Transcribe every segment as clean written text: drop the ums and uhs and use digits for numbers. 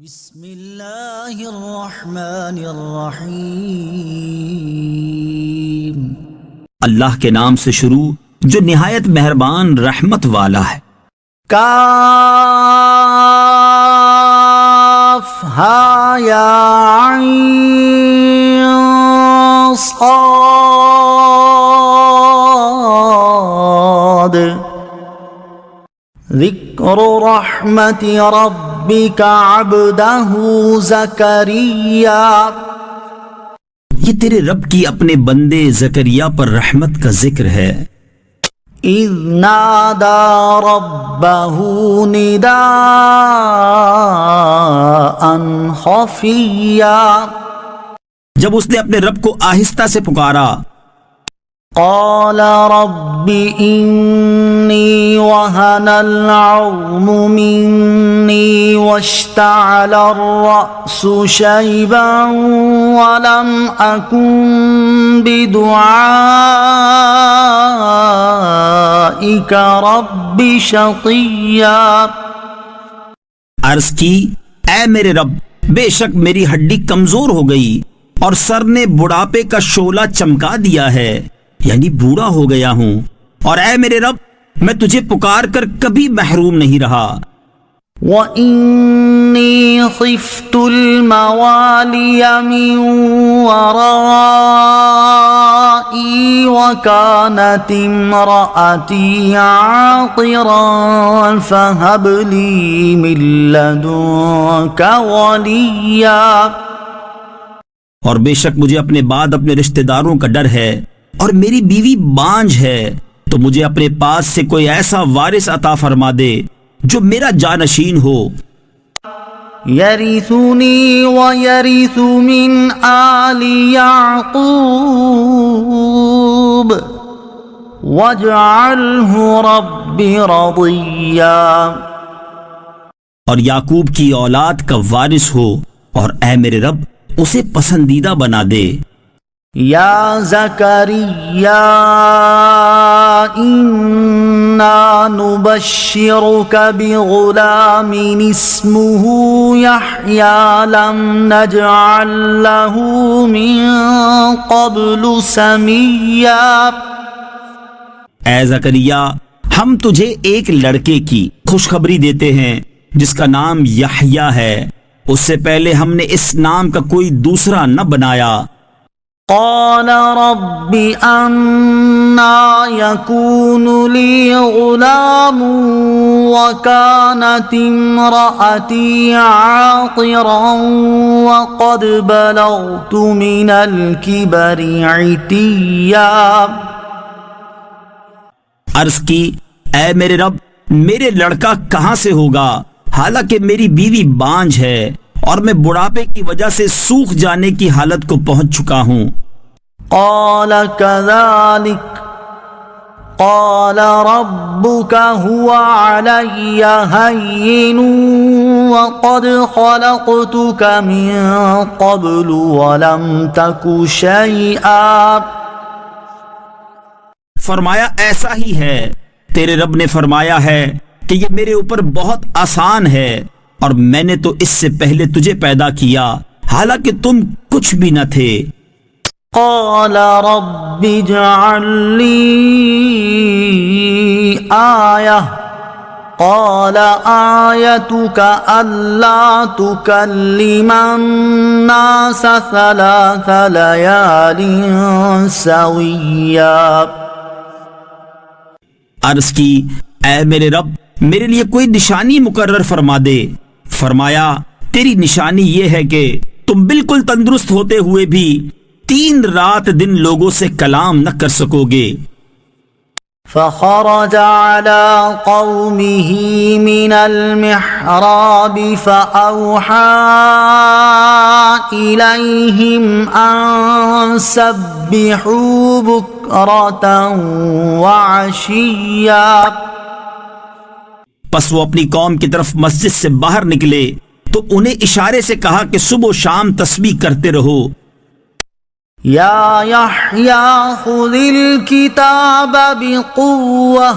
بسم اللہ الرحمن الرحیم۔ اللہ کے نام سے شروع جو نہایت مہربان رحمت والا ہے۔ کاف ہا یا عین صاد ذکر رحمت ربک عبدہ زکریا۔ یہ تیرے رب کی اپنے بندے زکریا پر رحمت کا ذکر ہے۔ اذ نادا ربہ نداء خفیا۔ جب اس نے اپنے رب کو آہستہ سے پکارا، قال رب انی وہن العظم منی واشتعل الرأس شیبا ولم اکن بدعائک رب شقیا۔ عرض کی، اے میرے رب، بے شک میری ہڈی کمزور ہو گئی اور سر نے بڑھاپے کا شعلہ چمکا دیا ہے، یعنی بوڑھا ہو گیا ہوں، اور اے میرے رب میں تجھے پکار کر کبھی محروم نہیں رہا۔ وَإِنِّي خِفْتُ الْمَوَالِيَ مِنْ وَرَائِي وَكَانَتِ امْرَأَتِي عَاقِرًا فَهَبْ لِي مِنْ لَدُنْكَ وَلِيًّا۔ اور بے شک مجھے اپنے بعد اپنے رشتہ داروں کا ڈر ہے، اور میری بیوی بانجھ ہے، تو مجھے اپنے پاس سے کوئی ایسا وارث عطا فرما دے جو میرا جانشین ہو۔ یرثنی ویرث من آل یعقوب واجعلہ رب رضیا۔ اور یعقوب کی اولاد کا وارث ہو، اور اے میرے رب اسے پسندیدہ بنا دے۔ یا زکریا انا نبشرک بغلام اسمہ یحییٰ لم نجعل لہ من قبل سمیا۔ اے زکریا، ہم تجھے ایک لڑکے کی خوشخبری دیتے ہیں جس کا نام یحییٰ ہے، اس سے پہلے ہم نے اس نام کا کوئی دوسرا نہ بنایا۔ قال رب أنا يكون لي غلام وكانت امرأتي عاقرا وقد بلغت من الكبر عتيا۔ عرض کی، اے میرے رب، میرے لڑکا کہاں سے ہوگا، حالانکہ میری بیوی بانجھ ہے اور میں بڑھاپے کی وجہ سے سوکھ جانے کی حالت کو پہنچ چکا ہوں۔ قال كذلك قال ربك هو علي هين وقد خلقتك من قبل ولم تك شيئا۔ فرمایا، ایسا ہی ہے، تیرے رب نے فرمایا ہے کہ یہ میرے اوپر بہت آسان ہے، اور میں نے تو اس سے پہلے تجھے پیدا کیا حالانکہ تم کچھ بھی نہ تھے۔ قال رب اجعل لي آية قال آيتك ألا تكلم الناس 3 ليال سويا۔ عرض کی، اے میرے رب، میرے لیے کوئی نشانی مقرر فرما دے۔ فرمایا، تیری نشانی یہ ہے کہ تم بالکل تندرست ہوتے ہوئے بھی 3 رات دن لوگوں سے کلام نہ کر سکو گے۔ فخرج على قومه من المحراب فأوحى إليهم أن سبحوا بكرة وعشيا۔ پس وہ اپنی قوم کی طرف مسجد سے باہر نکلے تو انہیں اشارے سے کہا کہ صبح و شام تسبیح کرتے رہو۔ یا یحییٰ خذ الکتاب بقوة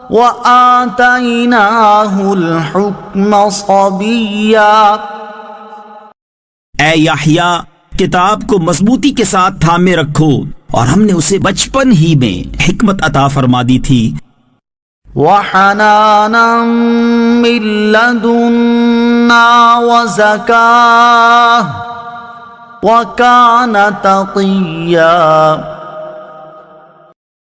وآتيناه الحكم صبيا. اے یحییٰ، کتاب کو مضبوطی کے ساتھ تھامے رکھو، اور ہم نے اسے بچپن ہی میں حکمت عطا فرما دی تھی، وحنانا من لدنا وزكاة وكان تقيا.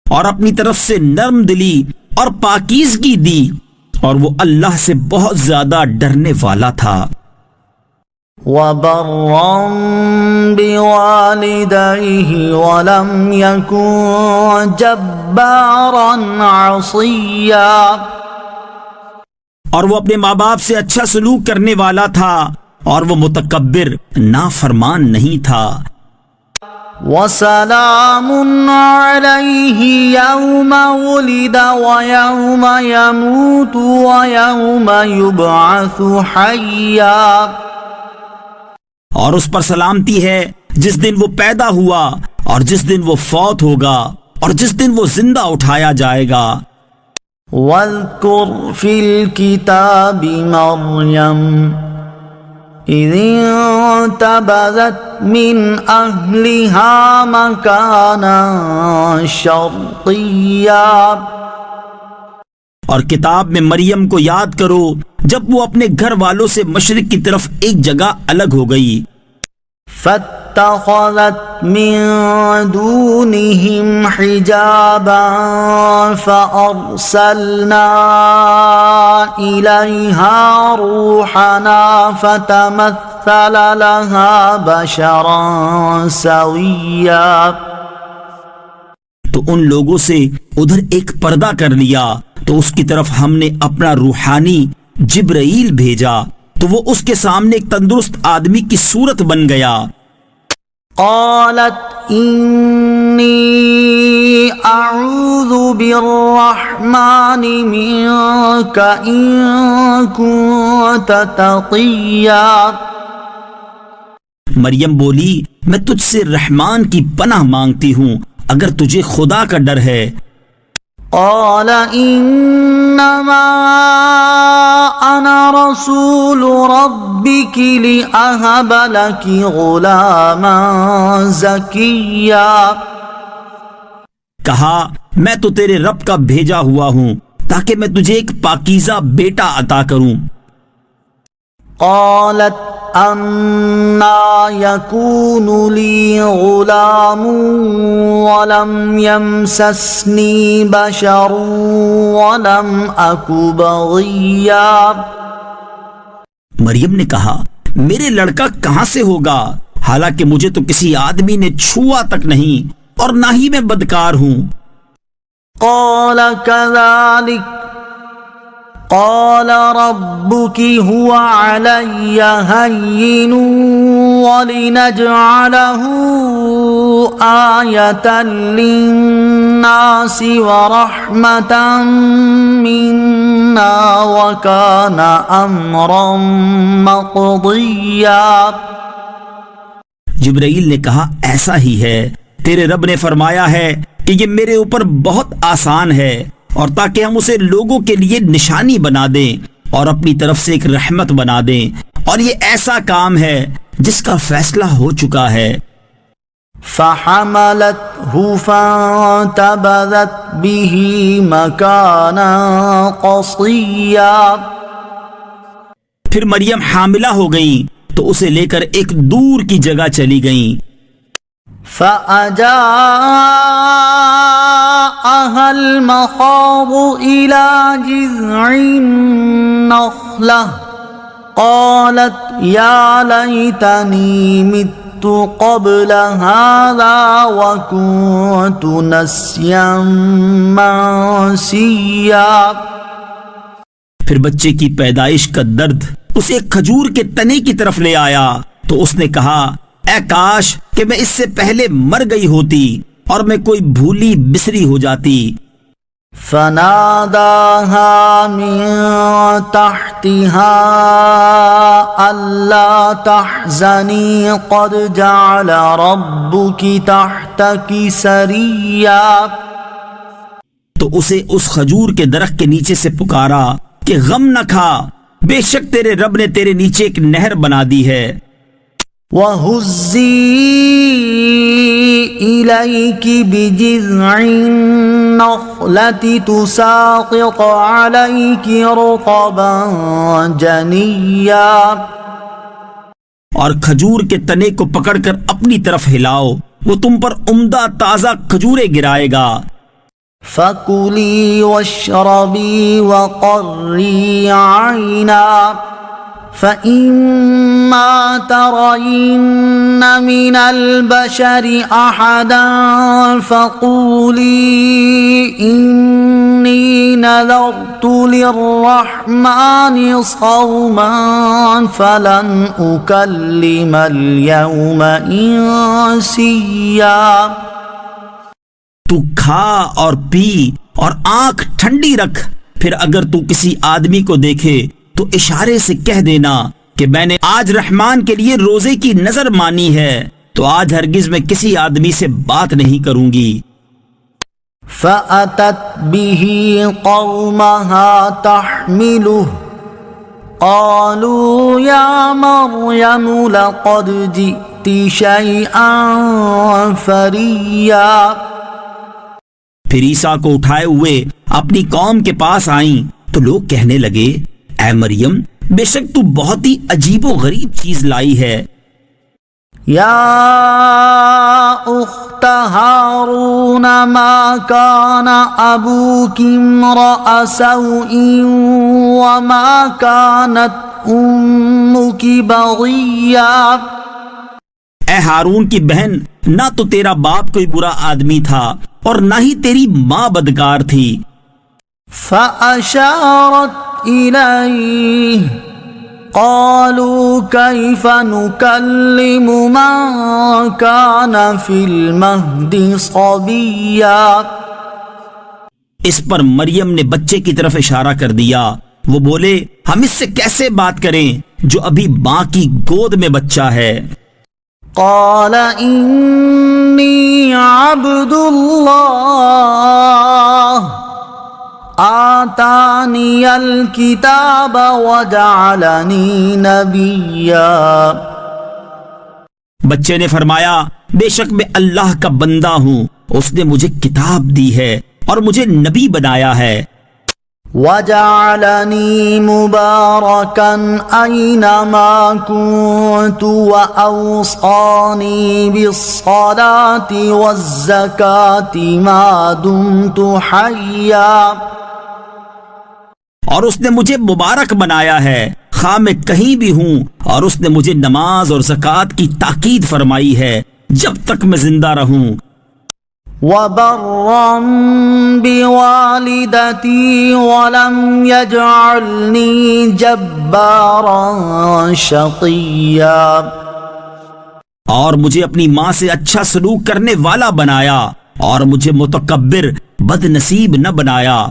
اور اپنی طرف سے نرم دلی اور پاکیزگی دی، اور وہ اللہ سے بہت زیادہ ڈرنے والا تھا. وبرا بوالديه ولم يكن جبارا عصيا. اور وہ اپنے ماں باپ سے اچھا سلوک کرنے والا تھا، اور وہ متکبر نافرمان نہیں تھا. وسلام عليه يوم ولد ويوم يموت ويوم يبعث حيا. اور اس پر سلامتی ہے جس دن وہ پیدا ہوا، اور جس دن وہ فوت ہوگا، اور جس دن وہ زندہ اٹھایا جائے گا. واذكر في الكتاب مريم إذ انتبذت من أهلها مكانا شرقيا. اور کتاب میں مریم کو یاد کرو جب وہ اپنے گھر والوں سے مشرق کی طرف ایک جگہ الگ ہو گئی. فاتخذت من دونهم حجابا فأرسلنا إليها روحنا فتمثل لها بشرا سويا. تو ان لوگوں سے ادھر ایک پردہ کر لیا، تو اس کی طرف ہم نے اپنا روحانی جبرائیل بھیجا، تو وہ اس کے سامنے ایک تندرست آدمی کی صورت بن گیا. قالت انی اعوذ بالرحمن منک ان کنت تقیا. مریم بولی، میں تجھ سے رحمان کی پناہ مانگتی ہوں اگر تجھے خدا کا ڈر ہے. قال انما انا رسول ربك لاهب لك غلاما زكيا. کہا، میں تو تیرے رب کا بھیجا ہوا ہوں تاکہ میں تجھے ایک پاکیزہ بیٹا عطا کروں. قالت انا يكون لي غلام ولم يمسسني بشر ولم أك بغيا. مریم نے کہا، میرے لڑکا کہاں سے ہوگا، حالانکہ مجھے تو کسی آدمی نے چھوا تک نہیں، اور نہ ہی میں بدکار ہوں. قال كذلك قال ربك هو علي هين ولنجعله آية للناس ورحمة منا وكان أمرا مقضيا. جبرائیل نے کہا، ایسا ہی ہے، تیرے رب نے فرمایا ہے کہ یہ میرے اوپر بہت آسان ہے، اور تاکہ ہم اسے لوگوں کے لیے نشانی بنا دیں اور اپنی طرف سے ایک رحمت بنا دیں، اور یہ ایسا کام ہے جس کا فیصلہ ہو چکا ہے. فحملته فانتبذت به مكانا قصيا. پھر مریم حاملہ ہو گئیں تو اسے لے کر ایک دور کی جگہ چلی گئیں. فأجاءها المخاض إلى جذع النخلة قالت يا ليتني مت قبل هذا وكنت نسيا منسيا. پھر بچے کی پیدائش کا درد اسے ایک کھجور کے تنے کی طرف لے آیا، تو اس نے کہا، اے کاش کہ میں اس سے پہلے مر گئی ہوتی اور میں کوئی بھولی بسری ہو جاتی. فناداها من تحتها ألا تحزني قد جعل ربك تحتك سريا. تو اسے اس کھجور کے درخت کے نیچے سے پکارا کہ غم نہ کھا، بے شک تیرے رب نے تیرے نیچے ایک نہر بنا دی ہے۔ وَهُزِّي إِلَيْكِ بِجِذْعِ النَّخْلَةِ تُسَاقِطْ عَلَيْكِ رُطَبًا جَنِيًّا، اور کھجور کے تنے کو پکڑ کر اپنی طرف ہلاؤ، وہ تم پر عمدہ تازہ کھجوریں گرائے گا۔ فَكُلِي وَاشْرَبِي وَقَرِّي عَيْنًا فَإِمَّا تَرَيِنَّ مِنَ الْبَشَرِ أَحَدًا فَقُولِي إِنِّي نَذَرْتُ لِلرَّحْمَنِ صَوْمًا فَلَنْ أُكَلِّمَ الْيَوْمَ إِنسِيًّا۔ تو کھا اور پی اور آنکھ ٹھنڈی رکھ، پھر اگر تو کسی آدمی کو دیکھے تو اشارے سے کہہ دینا کہ میں نے آج رحمان کے لیے روزے کی نظر مانی ہے، تو آج ہرگز میں کسی آدمی سے بات نہیں کروں گی۔ فَأَتَتْ بِهِ قَوْمَهَا تَحْمِلُهُ قَالُوا يَا مَرْيَمُ لَقَدْ جِئْتِ شَيْئًا فَرِيًّا۔ پھر عیسیٰ کو اٹھائے ہوئے اپنی قوم کے پاس آئیں تو لوگ کہنے لگے، اے مریم، بے شک تو بہت ہی عجیب و غریب چیز لائی ہے۔ یا اخت ہارون ما کان ابوک امرأ سوء وما کانت امک بغیا۔ اے ہارون کی بہن، نہ تو تیرا باپ کوئی برا آدمی تھا اور نہ ہی تیری ماں بدکار تھی۔ فأشارت إليه قالوا كيف نكلم من كان في المهد صبيا۔ اس پر مریم نے بچے کی طرف اشارہ کر دیا، وہ بولے ہم اس سے کیسے بات کریں جو ابھی ماں کی گود میں بچہ ہے۔ قال إني عبد الله آتاني الكتاب وجعلني نبيا۔ بچے نے فرمایا، بے شک میں اللہ کا بندہ ہوں، اس نے مجھے کتاب دی ہے اور مجھے نبی بنایا ہے۔ وَجَعَلَنِي مُبَارَكًا أَيْنَمَا كُنتُ وَأَوْصَانِي بِالصَّلَاةِ وَالزَّكَاةِ مَا دُمْتُ حَيًّا۔ اور اس نے مجھے مبارک بنایا ہے خواہ میں کہیں بھی ہوں، اور اس نے مجھے نماز اور زکوٰۃ کی تاکید فرمائی ہے جب تک میں زندہ رہوں۔ وَبَرًّا بِوَالِدَتِي وَلَمْ يَجْعَلْنِي جَبَّارًا شَقِيًّا۔ اور مجھے اپنی ماں سے اچھا سلوک کرنے والا بنایا اور مجھے متکبر بد نصیب نہ بنایا۔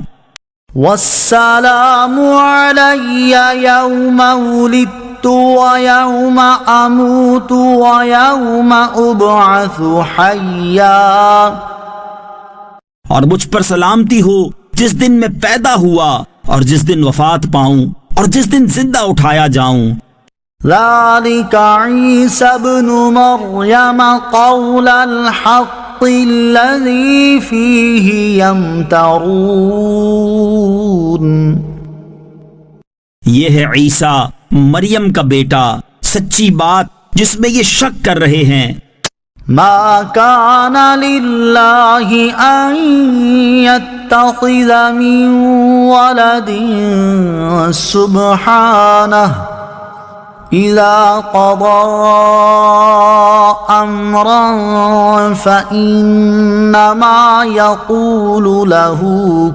وَالسَّلَامُ عَلَيَّ يَوْمَ وُلِدتُّ وَيَوْمَ أَمُوتُ وَيَوْمَ أُبْعَثُ حَيًّا۔ اور مجھ پر سلامتی ہو جس دن میں پیدا ہوا اور جس دن وفات پاؤں اور جس دن زندہ اٹھایا جاؤں۔ ذَلِكَ عِيسَى ابْنُ مَرْيَمَ قَوْلَ الْحَقِّ الَّذِي فِيهِ يَمْتَرُونَ۔ یہ ہے عیسیٰ مریم کا بیٹا، سچی بات جس میں یہ شک کر رہے ہیں۔ ما كان لله أن يتخذ من ولد سبحانه إذا قضى أمرا فإنما يقول له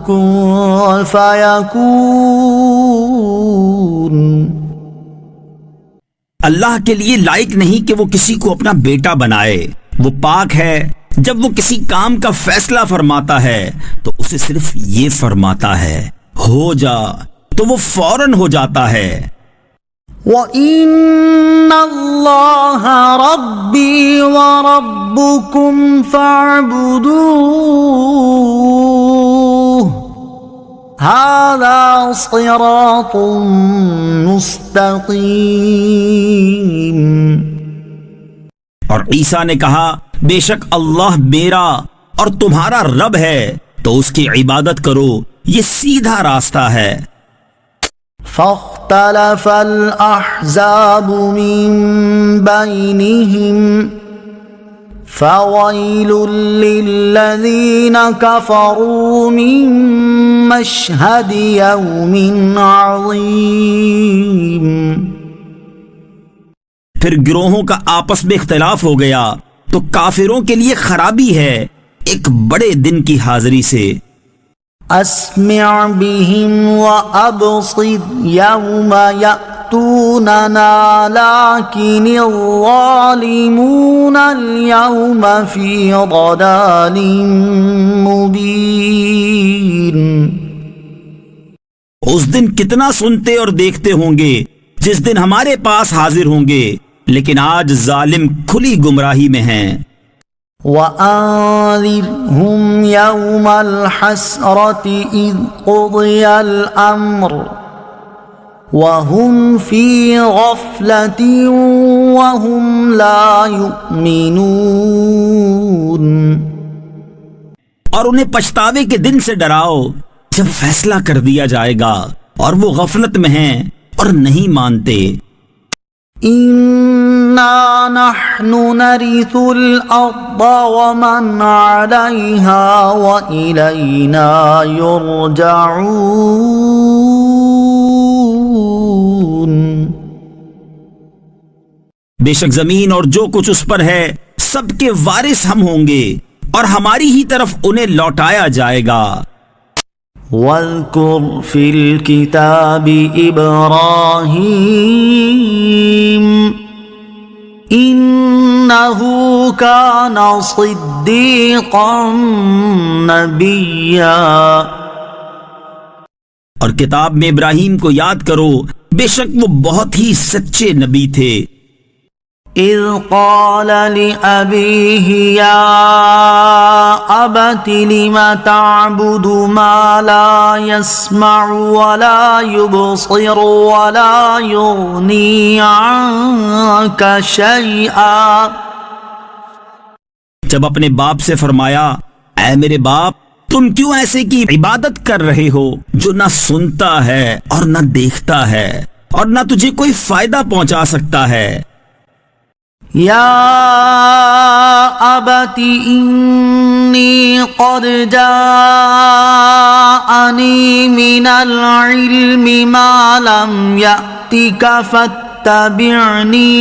كن فيكون۔ اللہ کے لیے لائق نہیں کہ وہ کسی کو اپنا بیٹا بنائے، وہ پاک ہے۔ جب وہ کسی کام کا فیصلہ فرماتا ہے تو اسے صرف یہ فرماتا ہے ہو جا، تو وہ فوراً ہو جاتا ہے۔ وَإِنَّ اللَّهَ رَبِّي وَرَبُّكُمْ فَاعْبُدُوهُ هذا صراط مستقیم. اور عیسیٰ نے کہا بے شک اللہ میرا اور تمہارا رب ہے تو اس کی عبادت کرو، یہ سیدھا راستہ ہے. فاختلف الأحزاب من بينهم فويل للذين كفروا من مشهد يوم عظيم. پھر گروہوں کا آپس میں اختلاف ہو گیا تو کافروں کے لیے خرابی ہے ایک بڑے دن کی حاضری سے. اسمع بهم وابصر يوم يأتوننا لكن الظالمون اليوم في ضلال مبين. اس دن کتنا سنتے اور دیکھتے ہوں گے جس دن ہمارے پاس حاضر ہوں گے، لیکن آج ظالم کھلی گمراہی میں ہیں. وَأَنذِرْهُمْ يَوْمَ الْحَسْرَةِ إِذْ قُضِيَ الْأَمْرُ وَهُمْ فِي غَفْلَةٍ وَهُمْ لَا يُؤْمِنُونَ. اور انہیں پچھتاوے کے دن سے ڈراؤ جب فیصلہ کر دیا جائے گا اور وہ غفلت میں ہیں اور نہیں مانتے. إِنَّا نَحْنُ نَرِثُ الْأَرْضَ وَمَنْ عَلَيْهَا وَإِلَيْنَا يُرْجَعُونَ. بے شک زمین اور جو کچھ اس پر ہے سب کے وارث ہم ہوں گے اور ہماری ہی طرف انہیں لوٹایا جائے گا. واذكر في الكتاب إبراهيم إنه كان صديقا نبيا. اور کتاب میں ابراہیم کو یاد کرو، بے شک وہ بہت ہی سچے نبی تھے. إذ قال لأبيه يا أبت لم تعبد ما لا يسمع ولا يبصر ولا يغني عنك شيئا. جب اپنے باپ سے فرمایا اے میرے باپ تم کیوں ایسے کی عبادت کر رہے ہو جو نہ سنتا ہے اور نہ دیکھتا ہے اور نہ تجھے کوئی فائدہ پہنچا سکتا ہے. یا ابت انی قد جاءنی من العلم ما لم یأتک فاتبعنی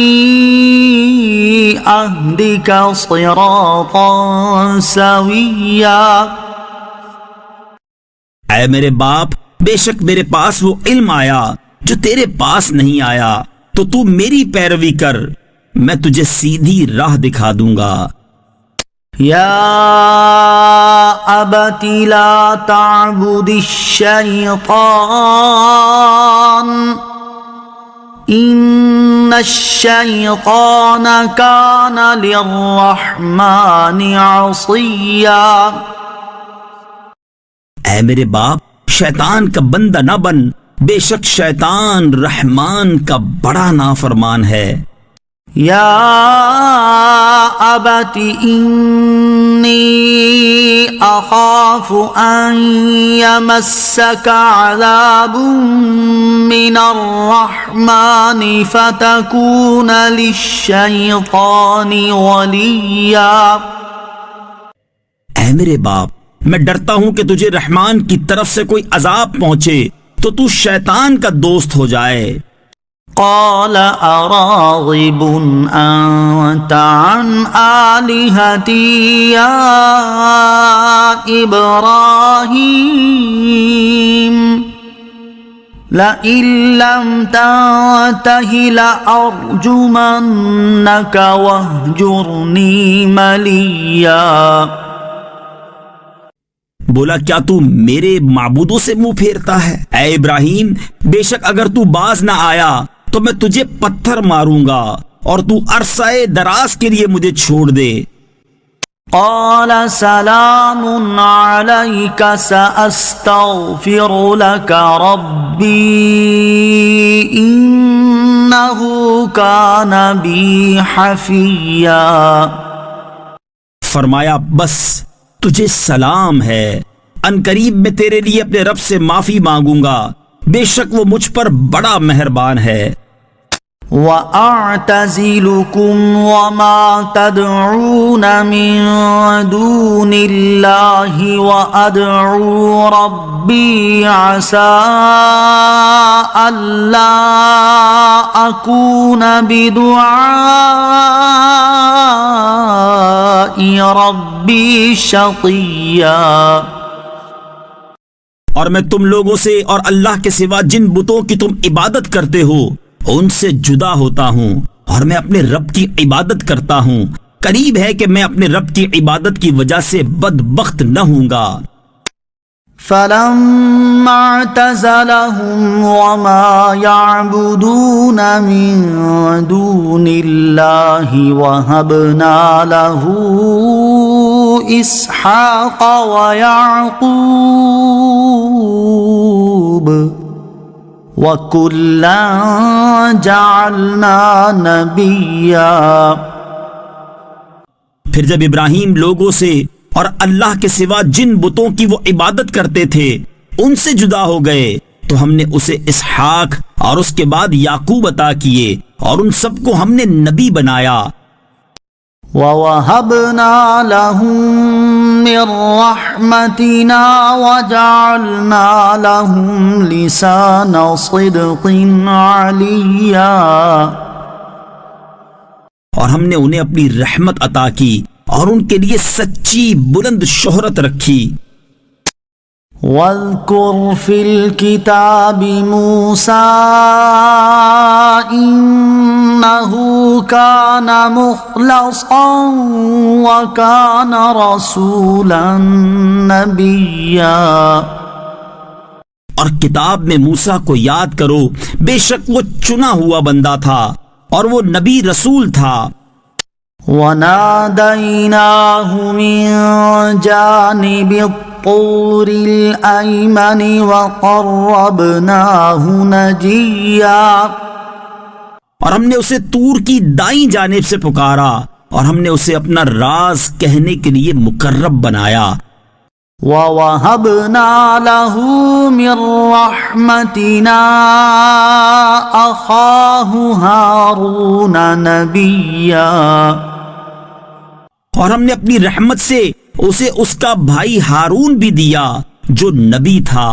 اہدک صراطا سویا. اے میرے باپ بے شک میرے پاس وہ علم آیا جو تیرے پاس نہیں آیا، تو تو میری پیروی کر، میں تجھے سیدھی راہ دکھا دوں گا. یا ابت لا تعبد الشیطان ان الشیطان کان للرحمن عصیا. اے میرے باپ شیطان کا بندہ نہ بن، بے شک شیطان رحمان کا بڑا نافرمان ہے. یا ابت انی اخاف ان یمسک عذاب من الرحمن فتکون للشیطان ولیا. اے میرے باپ میں ڈرتا ہوں کہ تجھے رحمان کی طرف سے کوئی عذاب پہنچے تو تو شیطان کا دوست ہو جائے. قال اراغب انت عن آلهتی یا ابراہیم لئن لم تنتہ لأرجمنک واہجرنی ملیا. بولا کیا تو میرے معبودوں سے منہ پھیرتا ہے؟ اے ابراہیم بے شک اگر تو باز نہ آیا تو میں تجھے پتھر ماروں گا اور تو عرصہ دراز کے لیے مجھے چھوڑ دے. قال سلام عليك سأستغفر لك ربي إنه كان بي حفيا. فرمایا بس تجھے سلام ہے، ان قریب میں تیرے لیے اپنے رب سے معافی مانگوں گا، بے شک وہ مجھ پر بڑا مہربان ہے. وَأَعْتَزِلُكُمْ وَمَا تَدْعُونَ مِن دُونِ اللَّهِ وَأَدْعُو رَبِّي عَسَىٰ أَلَّا أَكُونَ بِدُعَاءِ رَبِّي شَقِيًّا. اور میں تم لوگوں سے اور اللہ کے سوا جن بتوں کی تم عبادت کرتے ہو ان سے جدا ہوتا ہوں، اور میں اپنے رب کی عبادت کرتا ہوں، قریب ہے کہ میں اپنے رب کی عبادت کی وجہ سے بدبخت نہ ہوں گا. فَلَمَّا اعْتَزَلَهُمْ وَمَا يَعْبُدُونَ مِن دُونِ اللَّهِ وَهَبْنَا لَهُ إِسْحَاقَ وَيَعْقُوبَ وَكُلًّا جَعَلْنَا نَبِيًّا. پھر جب ابراہیم لوگوں سے اور اللہ کے سوا جن بتوں کی وہ عبادت کرتے تھے ان سے جدا ہو گئے تو ہم نے اسے اسحاق اور اس کے بعد یعقوب عطا کیے اور ان سب کو ہم نے نبی بنایا. وَوَهَبْنَا لَهُم مِّن رَّحْمَتِنَا وَجَعَلْنَا لَهُمْ لِسَانَ صِدْقٍ عَلِيًّا. اور ہم نے انہیں اپنی رحمت عطا کی اور ان کے لیے سچی بلند شہرت رکھی. وَاذْكُرْ فِي الْكِتَابِ مُوسَىٰ إِنَّهُ كَانَ مُخْلَصًا وَكَانَ رَسُولًا نَبِيًّا. اور کتاب میں موسیٰ کو یاد کرو، بے شک وہ چنا ہوا بندہ تھا اور وہ نبی رسول تھا. وَنَادَيْنَاهُ مِن جَانِبِ الطُّورِ الْأَيْمَنِ وَقَرَّبْنَاهُ نَجِيًّا. اور ہم نے اسے طور کی دائیں جانب سے پکارا اور ہم نے اسے اپنا راز کہنے کے لیے مقرب بنایا. وَوَهَبْنَا لَهُ مِن رَّحْمَتِنَا أَخَاهُ هَارُونَ نَبِيًّا. اور ہم نے اپنی رحمت سے اسے اس کا بھائی ہارون بھی دیا جو نبی تھا.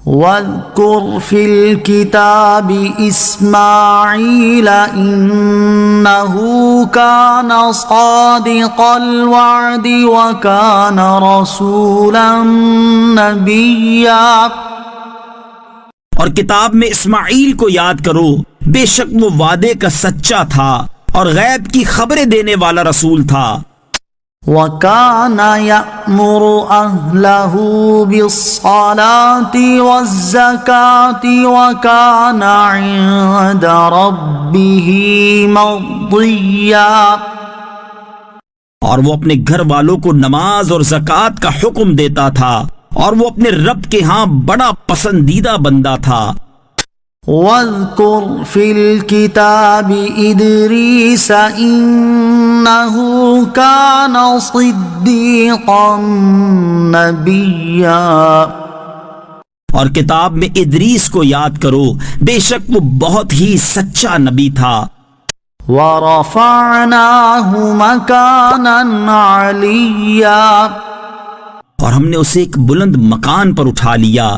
وَاذْكُرْ فِي الْكِتَابِ إِسْمَاعِيلَ إِنَّهُ كَانَ صَادِقَ الْوَعْدِ وَكَانَ رَسُولًا نَبِيًّا. اور کتاب میں اسماعیل کو یاد کرو، بے شک وہ وعدے کا سچا تھا اور غیب کی خبریں دینے والا رسول تھا. وَكَانَ يَأْمُرُ أَهْلَهُ بِالصَّلَاةِ وَالزَّكَاةِ وَكَانَ عِندَ رَبِّهِ مَرْضِيًّا. اور وہ اپنے گھر والوں کو نماز اور زکوٰۃ کا حکم دیتا تھا اور وہ اپنے رب کے ہاں بڑا پسندیدہ بندہ تھا. وَاذْكُرْ فِي الْكِتَابِ إِدْرِيسَ إِنَّهُ كَانَ صِدِّيقًا نَبِيًّا. اور کتاب میں ادریس کو یاد کرو، بے شک وہ بہت ہی سچا نبی تھا. وَرَفَعْنَاهُ مَكَانًا عَلِيًّا. اور ہم نے اسے ایک بلند مکان پر اٹھا لیا.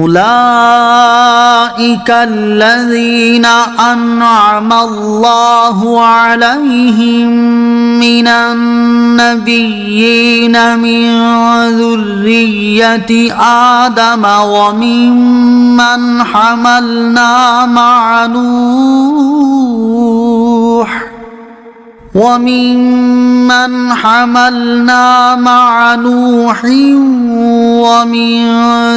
أولئك الذين أنعم الله عليهم من النبيين من ذرية آدم وممن حملنا مع نوح ومن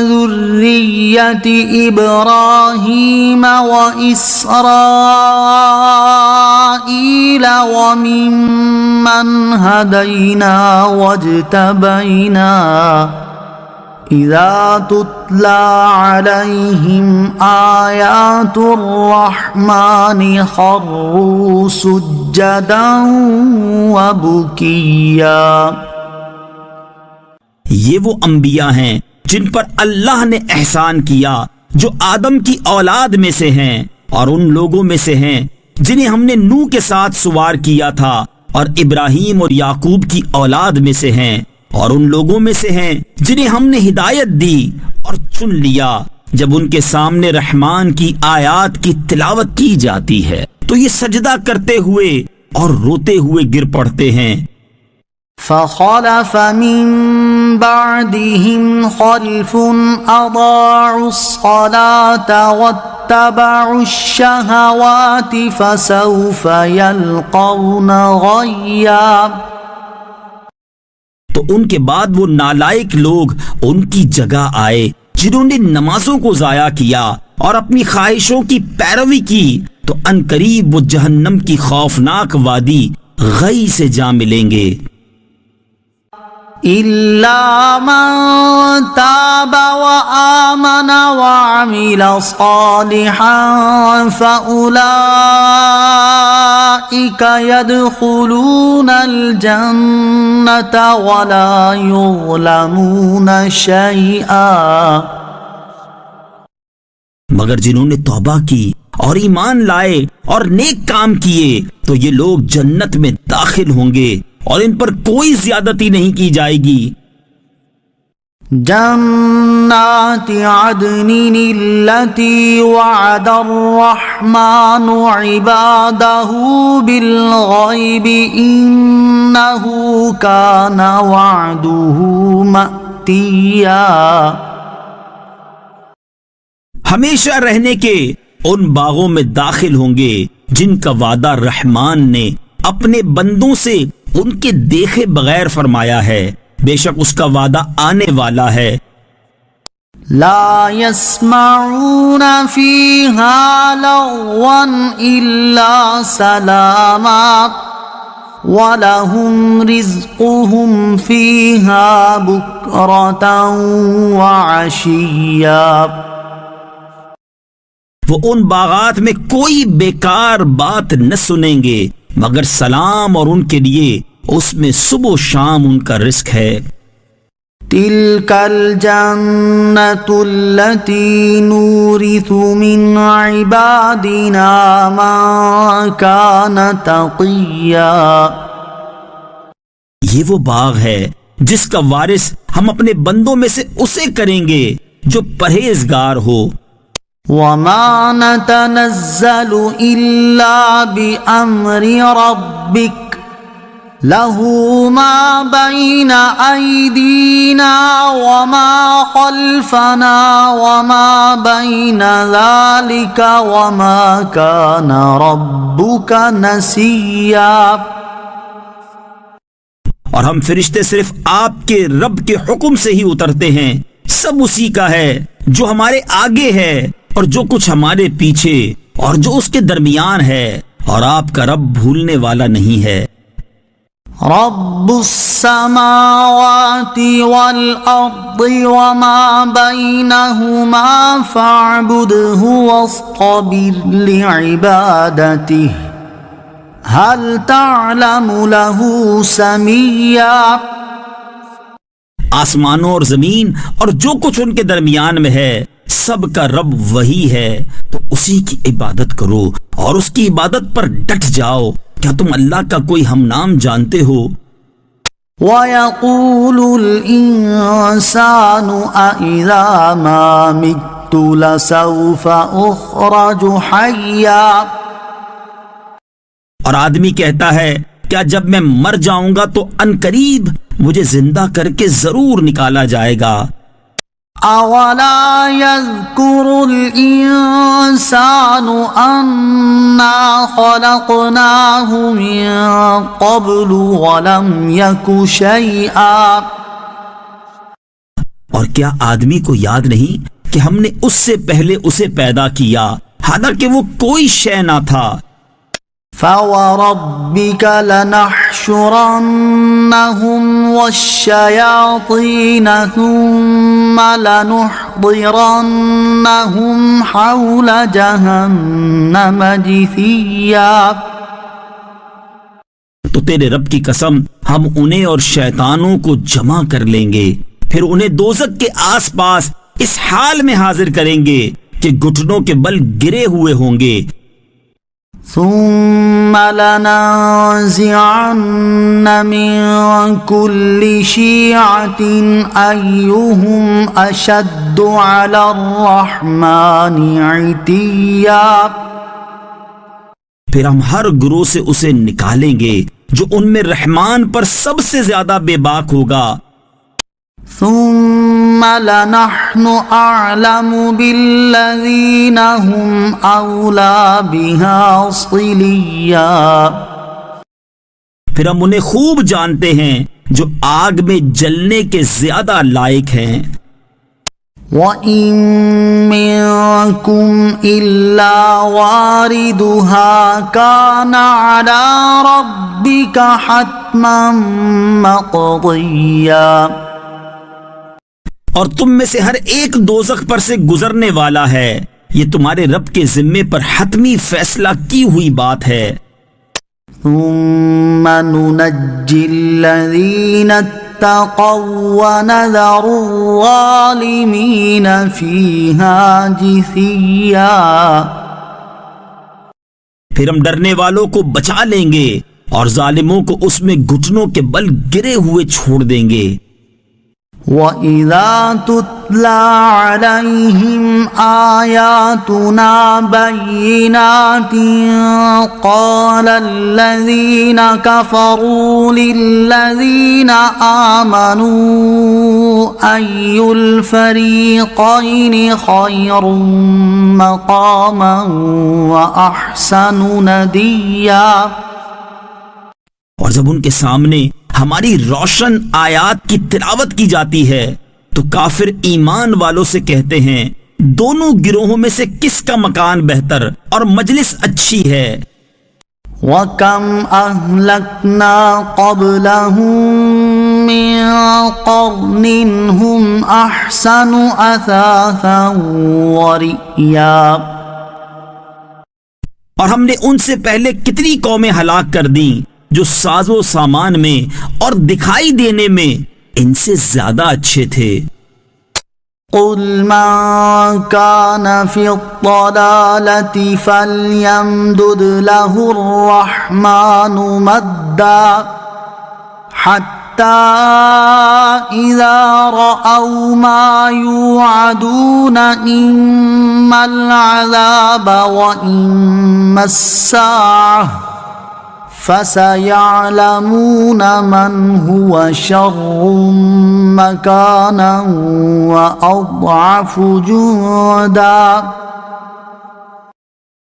ذرية إبراهيم وإسرائيل وممن وممن هدينا واجتبينا إذا تتلى عليهم آيات الرحمن خروا سجدا وبكيا. یہ وہ انبیاء ہیں جن پر اللہ نے احسان کیا، جو آدم کی اولاد میں سے ہیں اور ان لوگوں میں سے ہیں جنہیں ہم نے نوح کے ساتھ سوار کیا تھا، اور ابراہیم اور یعقوب کی اولاد میں سے ہیں، اور ان لوگوں میں سے ہیں جنہیں ہم نے ہدایت دی اور چن لیا جب ان کے سامنے رحمان کی آیات کی تلاوت کی جاتی ہے تو یہ سجدہ کرتے ہوئے اور روتے ہوئے گر پڑتے ہیں. فخلف من بعدهم خلف أضاعوا الصلاة واتبعوا الشهوات فسوف يلقون غيا. تو ان کے بعد وہ نالائق لوگ ان کی جگہ آئے جنہوں نے نمازوں کو ضائع کیا اور اپنی خواہشوں کی پیروی کی، تو عنقریب وہ جہنم کی خوفناک وادی غی سے جا ملیں گے. إلا من تاب وآمن وعمل صالحا فأولئك يدخلون الجنة ولا يظلمون شيئا. مگر جنہوں نے توبہ کی اور ایمان لائے اور نیک کام کیے تو یہ لوگ جنت میں داخل ہوں گے اور ان پر کوئی زیادتی نہیں کی جائے گی. جنات عدن التي وعد الرحمن عباده بالغيب إنه كان وعده مأتيا. ہمیشہ رہنے کے ان باغوں میں داخل ہوں گے جن کا وعدہ رحمان نے اپنے بندوں سے ان کے دیکھے بغیر فرمایا ہے، بے شک اس کا وعدہ آنے والا ہے. لا يسمعون فيها لغوا إلا سلاما ولهم رزقهم فيها بكرة وعشيا. وہ ان باغات میں کوئی بیکار بات نہ سنیں گے مگر سلام، اور ان کے لیے اس میں صبح و شام ان کا رزق ہے. تلك الجنة التي نورث من عبادنا من كان تقيا. یہ وہ باغ ہے جس کا وارث ہم اپنے بندوں میں سے اسے کریں گے جو پرہیزگار ہو. وما نتنزل إلا بأمر ربك له ما بين أيدينا وما خلفنا وما بين ذلك وما كان ربك نسيا. اور ہم فرشتے صرف آپ کے رب کے حکم سے ہی اترتے ہیں، سب اسی کا ہے جو ہمارے آگے ہے اور جو کچھ ہمارے پیچھے اور جو اس کے درمیان ہے، اور آپ کا رب بھولنے والا نہیں ہے. رب السماوات والأرض وما بينهما فاعبده واصطبر لعبادته هل تعلم له سميا. آسمانوں اور زمین اور جو کچھ ان کے درمیان میں ہے سب کا رب وہی ہے، تو اسی کی عبادت کرو اور اس کی عبادت پر ڈٹ جاؤ. کیا تم اللہ کا کوئی ہم نام جانتے ہو؟ وَيَقُولُ الْإِنسَانُ أَإِذَا مَا مِتُّ لَسَوْفَ أُخْرَجُ حَيًّا. اور آدمی کہتا ہے کیا جب میں مر جاؤں گا تو عنقریب مجھے زندہ کر کے ضرور نکالا جائے گا. أَوَلَا يَذْكُرُ الْإِنسَانُ أَنَّا خَلَقْنَاهُ مِن قَبْلُ وَلَمْ يَكُ شَيْئًا. اور کیا آدمی کو یاد نہیں کہ ہم نے اس سے پہلے اسے پیدا کیا حالانکہ وہ کوئی شے نہ تھا. فوربك لنحشرنهم والشياطين ثم لنحضرنهم حول جهنم جثيا. تو تیرے رب کی قسم ہم انہیں اور شیطانوں کو جمع کر لیں گے، پھر انہیں دوزخ کے آس پاس اس حال میں حاضر کریں گے کہ گھٹنوں کے بل گرے ہوئے ہوں گے. ثم لننزعن من كل شيعة أيهم أشد على الرحمن عتيا. پھر ہم ہر گروہ سے اسے نکالیں گے جو ان میں رحمان پر سب سے زیادہ بے باک ہوگا. ثم لنحن أعلم بالذين هم أولى بها صليا. پھر ہم انہیں خوب جانتے ہیں جو آگ میں جلنے کے زیادہ لائق ہیں. وَإِن مِّنكُمْ إِلَّا وَارِدُهَا كَانَ عَلَى رَبِّكَ حَتْمًا مَّقْضِيًّا. اور تم میں سے ہر ایک دوزخ پر سے گزرنے والا ہے، یہ تمہارے رب کے ذمے پر حتمی فیصلہ کی ہوئی بات ہے. ثُمَّ نُنَجِّي الَّذِينَ اتَّقَوْا وَنَذَرُ الظَّالِمِينَ فِيهَا جِثِيًّا. پھر ہم ڈرنے والوں کو بچا لیں گے اور ظالموں کو اس میں گھٹنوں کے بل گرے ہوئے چھوڑ دیں گے. وَإِذَا تُتْلَى عَلَيْهِمْ آيَاتُنَا بَيِّنَاتٍ قَالَ الَّذِينَ كَفَرُوا لِلَّذِينَ آمَنُوا أَيُّ الْفَرِيقَيْنِ خَيْرٌ مَّقَامًا وَأَحْسَنُ نَدِيًّا. اور جب ان کے سامنے ہماری روشن آیات کی تلاوت کی جاتی ہے تو کافر ایمان والوں سے کہتے ہیں دونوں گروہوں میں سے کس کا مکان بہتر اور مجلس اچھی ہے. وَكَمْ أَهْلَكْنَا قَبْلَهُم مِّن قَرْنٍ هُمْ أَحْسَنُ أَثَاثًا وَرِئْيًا. اور ہم نے ان سے پہلے کتنی قومیں ہلاک کر دیں جو ساز و سامان میں اور دکھائی دینے میں ان سے زیادہ اچھے تھے. قُلْ مَن كَانَ فِي الضَّلَالَةِ فَلْيَمْدُدْ لَهُ الرَّحْمَٰنُ مَدًّا حَتَّىٰ إِذَا رَأَوْا مَا يُوعَدُونَ إِمَّا الْعَذَابَ وَإِمَّا السَّاعَةَ فَسَيَعْلَمُونَ مَنْ هُوَ شَرٌّ مَّكَانًا وَأَضْعَفُ جُنْدًا.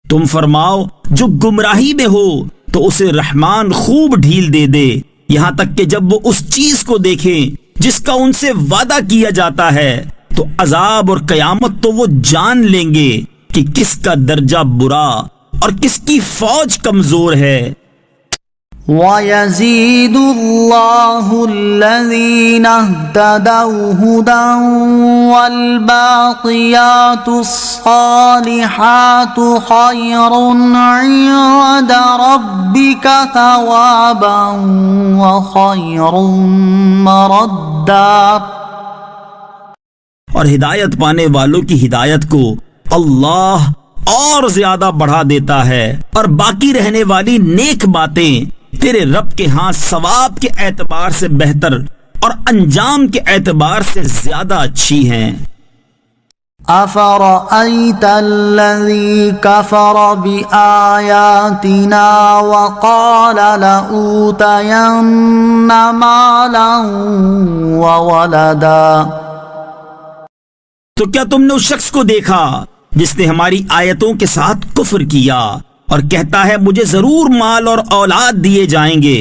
تم فرماؤ جو گمراہی میں ہو تو اسے رحمان خوب ڈھیل دے دے یہاں تک کہ جب وہ اس چیز کو دیکھیں جس کا ان سے وعدہ کیا جاتا ہے تو عذاب اور قیامت تو وہ جان لیں گے کہ کس کا درجہ برا اور کس کی فوج کمزور ہے. وَيَزِيدُ اللَّهُ الَّذِينَ اهْتَدَوْا هُدًى وَالْبَاقِيَاتُ الصَّالِحَاتُ خَيْرٌ عِندَ رَبِّكَ ثَوَابًا وَخَيْرٌ مَّرَدًّا. اور ہدایت پانے والوں کی ہدایت کو اللہ اور زیادہ بڑھا دیتا ہے اور باقی رہنے والی نیک باتیں تیرے رب کے ہاں ثواب کے اعتبار سے بہتر اور انجام کے اعتبار سے زیادہ اچھی ہیں. أَفَرَأَيْتَ الَّذِي كَفَرَ بِآيَاتِنَا وَقَالَ لَأُوتَيَنَّ مَالًا وَوَلَدًا. تو کیا تم نے اس شخص کو دیکھا جس نے ہماری آیتوں کے ساتھ کفر کیا اور کہتا ہے مجھے ضرور مال اور اولاد دیے جائیں گے.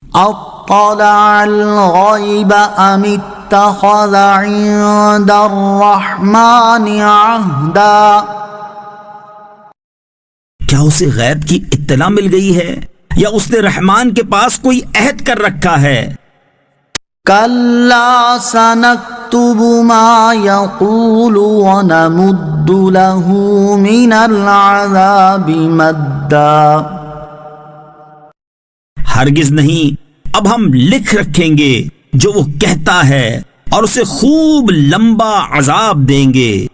اطلع الغیب ام اتخذ عند الرحمن عہدا. کیا اسے غیب کی اطلاع مل گئی ہے یا اس نے رحمان کے پاس کوئی عہد کر رکھا ہے؟ كلا سنكتب ما يقول ونمد له من العذاب مدا. ہرگز نہیں، اب ہم لکھ رکھیں گے جو وہ کہتا ہے اور اسے خوب لمبا عذاب دیں گے.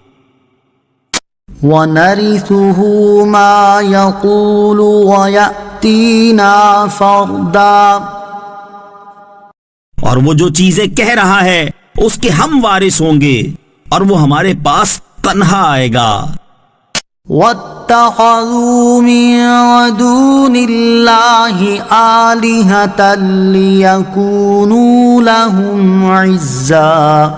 ونرثه ما يقول ويأتينا فردا. اور وہ جو چیزیں کہہ رہا ہے اس کے ہم وارث ہوں گے اور وہ ہمارے پاس تنہا آئے گا. واتخذوا من دون الله آلهة ليكونوا لهم عزا.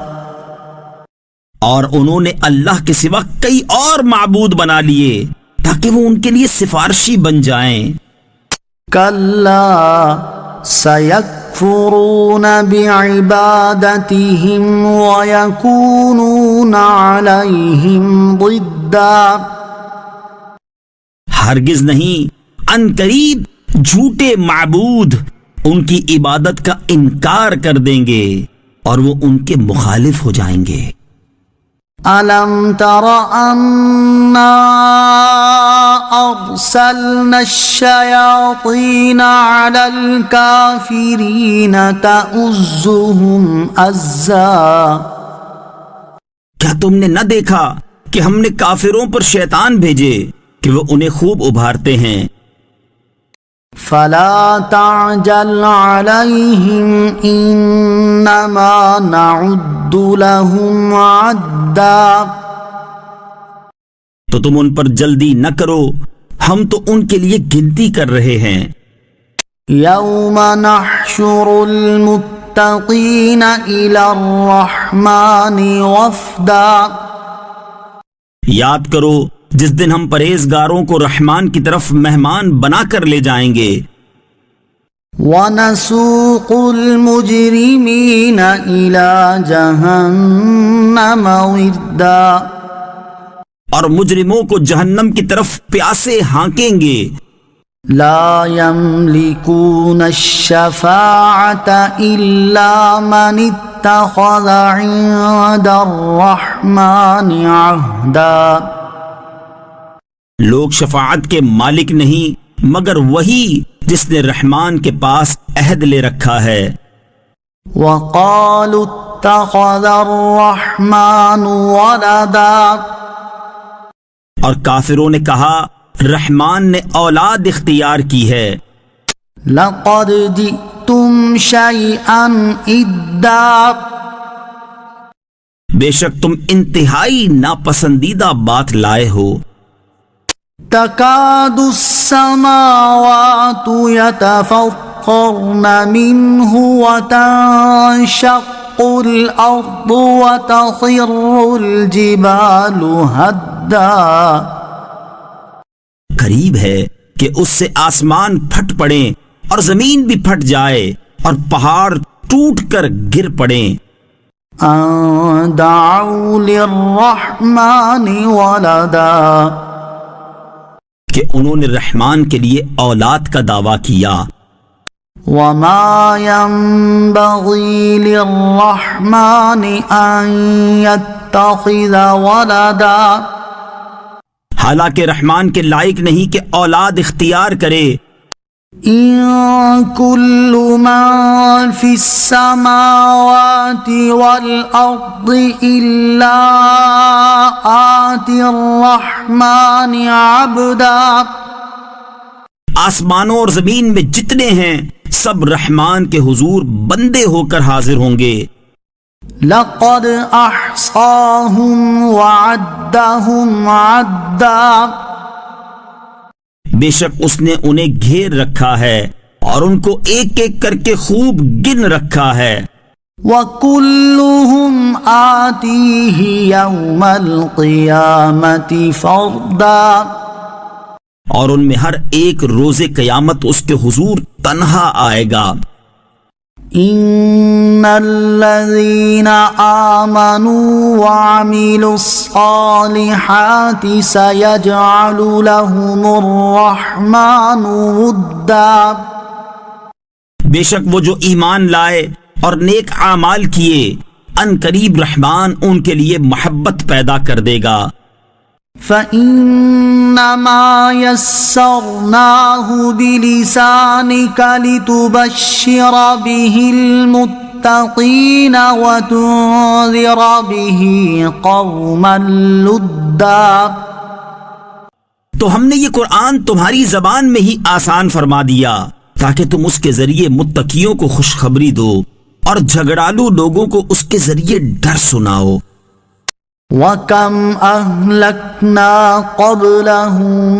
اور انہوں نے اللہ کے سوا کئی اور معبود بنا لیے تاکہ وہ ان کے لیے سفارشی بن جائیں. كلا سيكفرون بعبادتهم ويكونون عليهم ضدا. ہرگز نہیں، ان قریب جھوٹے معبود ان کی عبادت کا انکار کر دیں گے اور وہ ان کے مخالف ہو جائیں گے. أَلَمْ تَرَ أَنَّا أَرْسَلْنَا الشَّيَاطِينَ عَلَى الْكَافِرِينَ تَؤُزُّهُمْ أَزًّا. کیا تم نے نہ دیکھا کہ ہم نے کافروں پر شیطان بھیجے کہ وہ انہیں خوب ابھارتے ہیں؟ فَلَا تَعْجَلْ عَلَيْهِمْ إِنَّمَا نَعُدُّ لَهُمْ عَدًّا. تو تم ان پر جلدی نہ کرو، ہم تو ان کے لیے گنتی کر رہے ہیں. يَوْمَ نَحْشُرُ الْمُتَّقِينَ إِلَى الرَّحْمَنِ وَفْدًا. یاد کرو جس دن ہم پرہیزگاروں کو رحمان کی طرف مہمان بنا کر لے جائیں گے. وَنَسُوقُ الْمُجْرِمِينَ إِلَى جَهَنَّمَ وِرْدًا. اور مجرموں کو جہنم کی طرف پیاسے ہانکیں گے. لا يملكون الشفاعة إلا من اتخذ عند الرحمن عهدا. لوگ شفاعت کے مالک نہیں مگر وہی جس نے رحمان کے پاس عہد لے رکھا ہے. وقالوا اتخذ الرحمن ولدا. اور کافروں نے کہا رحمان نے اولاد اختیار کی ہے. لقد جئتم شيئا إدا. بے شک تم انتہائی ناپسندیدہ بات لائے ہو. تكاد السماوات يتفطرن منه وتنشق الأرض وتخر الجبال هدا. قریب ہے کہ اس سے آسمان پھٹ پڑیں اور زمین بھی پھٹ جائے اور پہاڑ ٹوٹ کر گر پڑیں. أن دعوا للرحمن ولدا. کہ انہوں نے رحمان کے لیے اولاد کا دعویٰ کیا. وما ينبغي للرحمن أن يتخذ ولدا. حالانکہ رحمان کے لائق نہیں کہ اولاد اختیار کرے. إن كل من في السماوات والأرض إلا آتي الرحمن عبدا. آسمانوں اور زمین میں جتنے ہیں سب رحمان کے حضور بندے ہو کر حاضر ہوں گے. لقد أحصاهم وعدهم عدا. بے شک اس نے انہیں گھیر رکھا ہے اور ان کو ایک ایک کر کے خوب گن رکھا ہے. وَكُلُّهُمْ آتِيهِ يَوْمَ الْقِيَامَةِ فَرْدًا. اور ان میں ہر ایک روز قیامت اس کے حضور تنہا آئے گا. إن الذين آمنوا وعملوا الصالحات سيجعل لهم الرحمن ودا. بے شک وہ جو ایمان لائے اور نیک اعمال کیے ان قریب رحمان ان کے لیے محبت پیدا کر دے گا. فإنما يسرناه بلسانك لتبشر به المتقين وتنذر به قوما لدا. تو ہم نے یہ قرآن تمہاری زبان میں ہی آسان فرما دیا تاکہ تم اس کے ذریعے متقیوں کو خوشخبری دو اور جھگڑالو لوگوں کو اس کے ذریعے ڈر سناؤ. وَكَمْ أَهْلَكْنَا قَبْلَهُم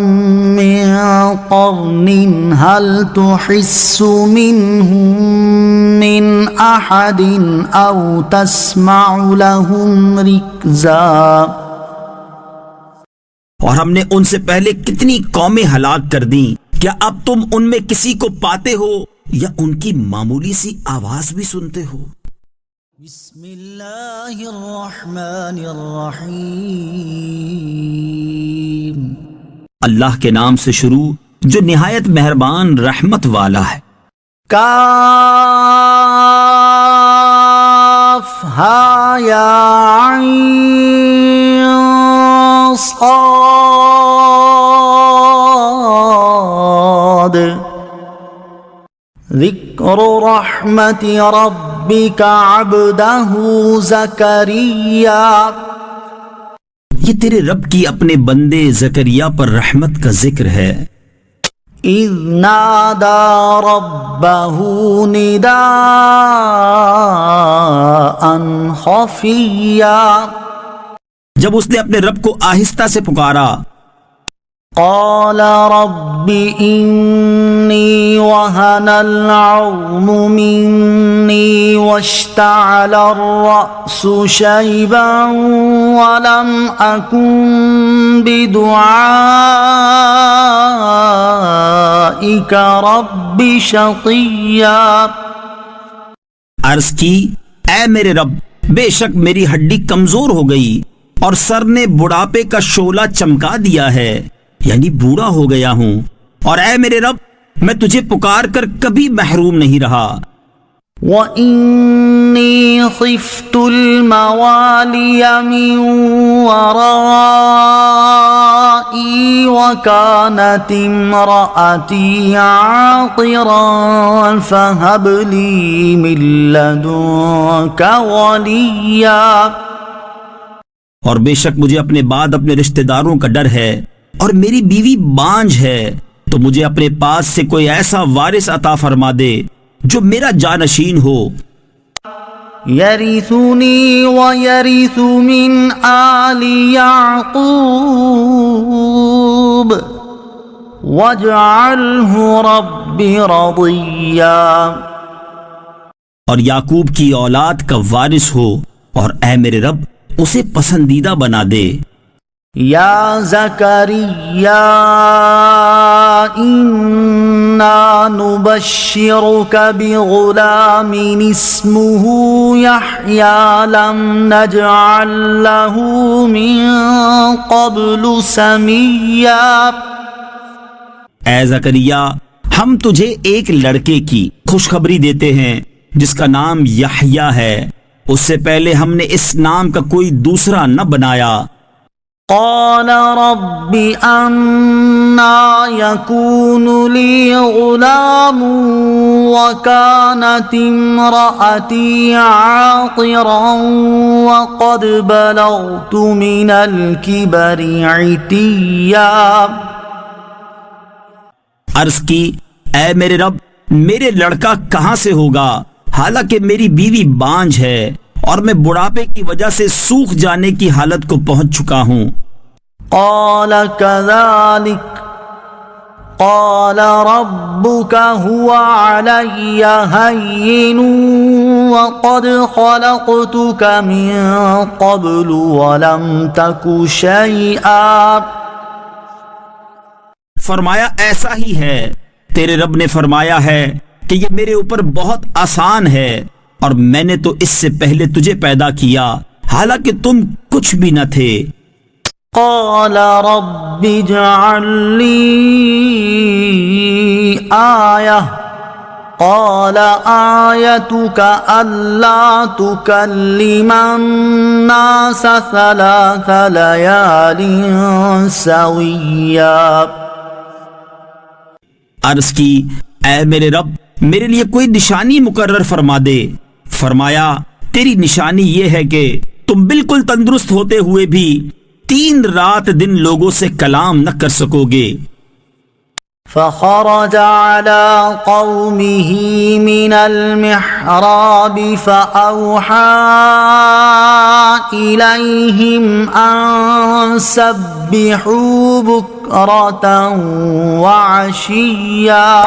مِّن قَرْنٍ هَلْ تُحِسُّ مِنْهُم مِّنْ أَحَدٍ أَوْ تَسْمَعُ لَهُمْ رِكْزًا. اور ہم نے ان سے پہلے کتنی قومیں ہلاک کر دیں، کیا اب تم ان میں کسی کو پاتے ہو یا ان کی معمولی سی آواز بھی سنتے ہو؟ بسم اللہ الرحمن الرحیم. اللہ کے نام سے شروع جو نہایت مہربان رحمت والا ہے. کاف ہا یا عین صاد. ذکر رحمت ربک عبدہ زکریا. یہ تیرے رب کی اپنے بندے زکریا پر رحمت کا ذکر ہے. اذ نادا ربہ نداء خفیا. جب اس نے اپنے رب کو آہستہ سے پکارا. قال رب انی وہن العظم منی واشتعل الرأس شیبا ولم اکن بدعائک رب شقیا. عرض کی اے میرے رب بے شک میری ہڈی کمزور ہو گئی اور سر نے بڑھاپے کا شعلہ چمکا دیا ہے، یعنی بوڑھا ہو گیا ہوں، اور اے میرے رب میں تجھے پکار کر کبھی محروم نہیں رہا. وَإِنِّي خِفْتُ الْمَوَالِيَ مِنْ وَرَائِي وَكَانَتِ امْرَأَتِي عَاقِرًا فَهَبْ لِي مِن لَّدُنكَ وَلِيًّا. اور بے شک مجھے اپنے بعد اپنے رشتہ داروں کا ڈر ہے اور میری بیوی بانجھ ہے، تو مجھے اپنے پاس سے کوئی ایسا وارث عطا فرما دے جو میرا جانشین ہو. یرثنی ویرث من آل یعقوب واجعلہ رب رضیا. اور یعقوب کی اولاد کا وارث ہو اور اے میرے رب اسے پسندیدہ بنا دے. یا زکریا انا نبشرک بغلام اسمہ یحیی لم نجعل له من قبل سمیا. اے زکریا ہم تجھے ایک لڑکے کی خوشخبری دیتے ہیں جس کا نام یحییٰ ہے، اس سے پہلے ہم نے اس نام کا کوئی دوسرا نہ بنایا. قال رب أنا يكون لي غلام وكانت امرأتي عاقرا وقد بلغت من الكبر عتيا. عرض کی اے میرے رب میرے لڑکا کہاں سے ہوگا حالانکہ میری بیوی بانجھ ہے اور میں بڑھاپے کی وجہ سے سوکھ جانے کی حالت کو پہنچ چکا ہوں. قال كذلك قال ربك هو علي هين وقد خلقتك من قبل ولم تك شيئا. فرمایا ایسا ہی ہے، تیرے رب نے فرمایا ہے کہ یہ میرے اوپر بہت آسان ہے اور میں نے تو اس سے پہلے تجھے پیدا کیا حالانکہ تم کچھ بھی نہ تھے۔ قال رب اجعل لي آية قال آيتك ألا تكلم الناس 3 ليال سويا۔ عرض کی اے میرے رب میرے لیے کوئی نشانی مقرر فرما دے۔ فرمایا تیری نشانی یہ ہے کہ تم بالکل تندرست ہوتے ہوئے بھی 3 رات دن لوگوں سے کلام نہ کر سکو گے۔ فخرج على قومه من المحراب فأوحى إليهم أن سبحوا بكرة وعشيا۔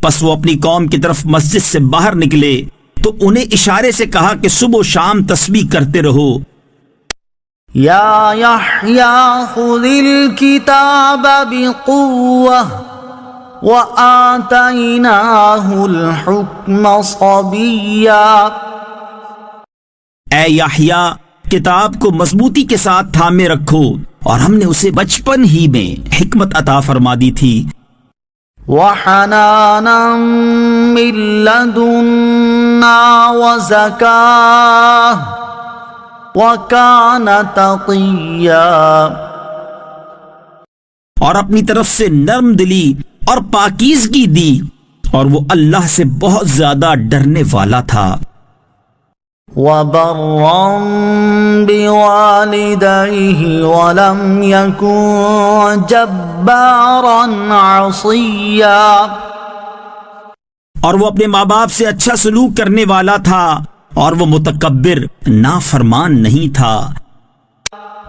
پس وہ اپنی قوم کی طرف مسجد سے باہر نکلے تو انہیں اشارے سے کہا کہ صبح و شام تسبیح کرتے رہو۔ یا یحییٰ خذ الکتاب بقوة وآتیناہ الحکم صبیا۔ اے یحییٰ کتاب کو مضبوطی کے ساتھ تھامے رکھو اور ہم نے اسے بچپن ہی میں حکمت عطا فرما دی تھی۔ وحنانا من لدنا وزکاة وَكَانَ تَقِيًّا۔ اور اپنی طرف سے نرم دلی اور پاکیزگی دی اور وہ اللہ سے بہت زیادہ ڈرنے والا تھا۔ وَبَرًّا بِوَالِدَيْهِ وَلَمْ يَكُنْ جَبَّارًا عَصِيًّا۔ اور وہ اپنے ماں باپ سے اچھا سلوک کرنے والا تھا اور وہ متکبر نافرمان نہیں تھا۔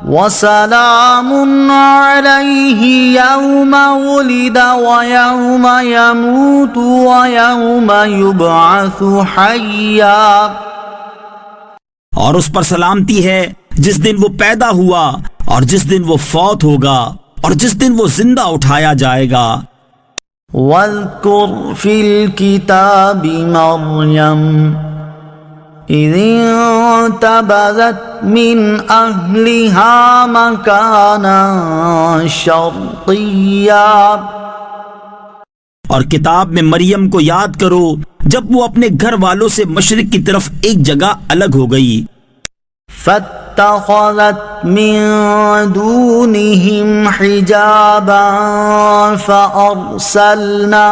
وَسَلَامٌ عَلَيْهِ يَوْمَ وُلِدَ وَيَوْمَ يَمُوتُ وَيَوْمَ يُبْعَثُ حَيًّا۔ اور اس پر سلامتی ہے جس دن وہ پیدا ہوا اور جس دن وہ فوت ہوگا اور جس دن وہ زندہ اٹھایا جائے گا۔ وَاذْكُرْ فِي الْكِتَابِ مَرْيَمَ إِذِ انتَبَذَتْ مِنْ أَهْلِهَا مَكَانًا شَرْقِيًّا۔ اور کتاب میں مریم کو یاد کرو جب وہ اپنے گھر والوں سے مشرق کی طرف ایک جگہ الگ ہو گئی۔ فَاتَّخَذَتْ مِن دُونِهِمْ حِجَابًا فَأَرْسَلْنَا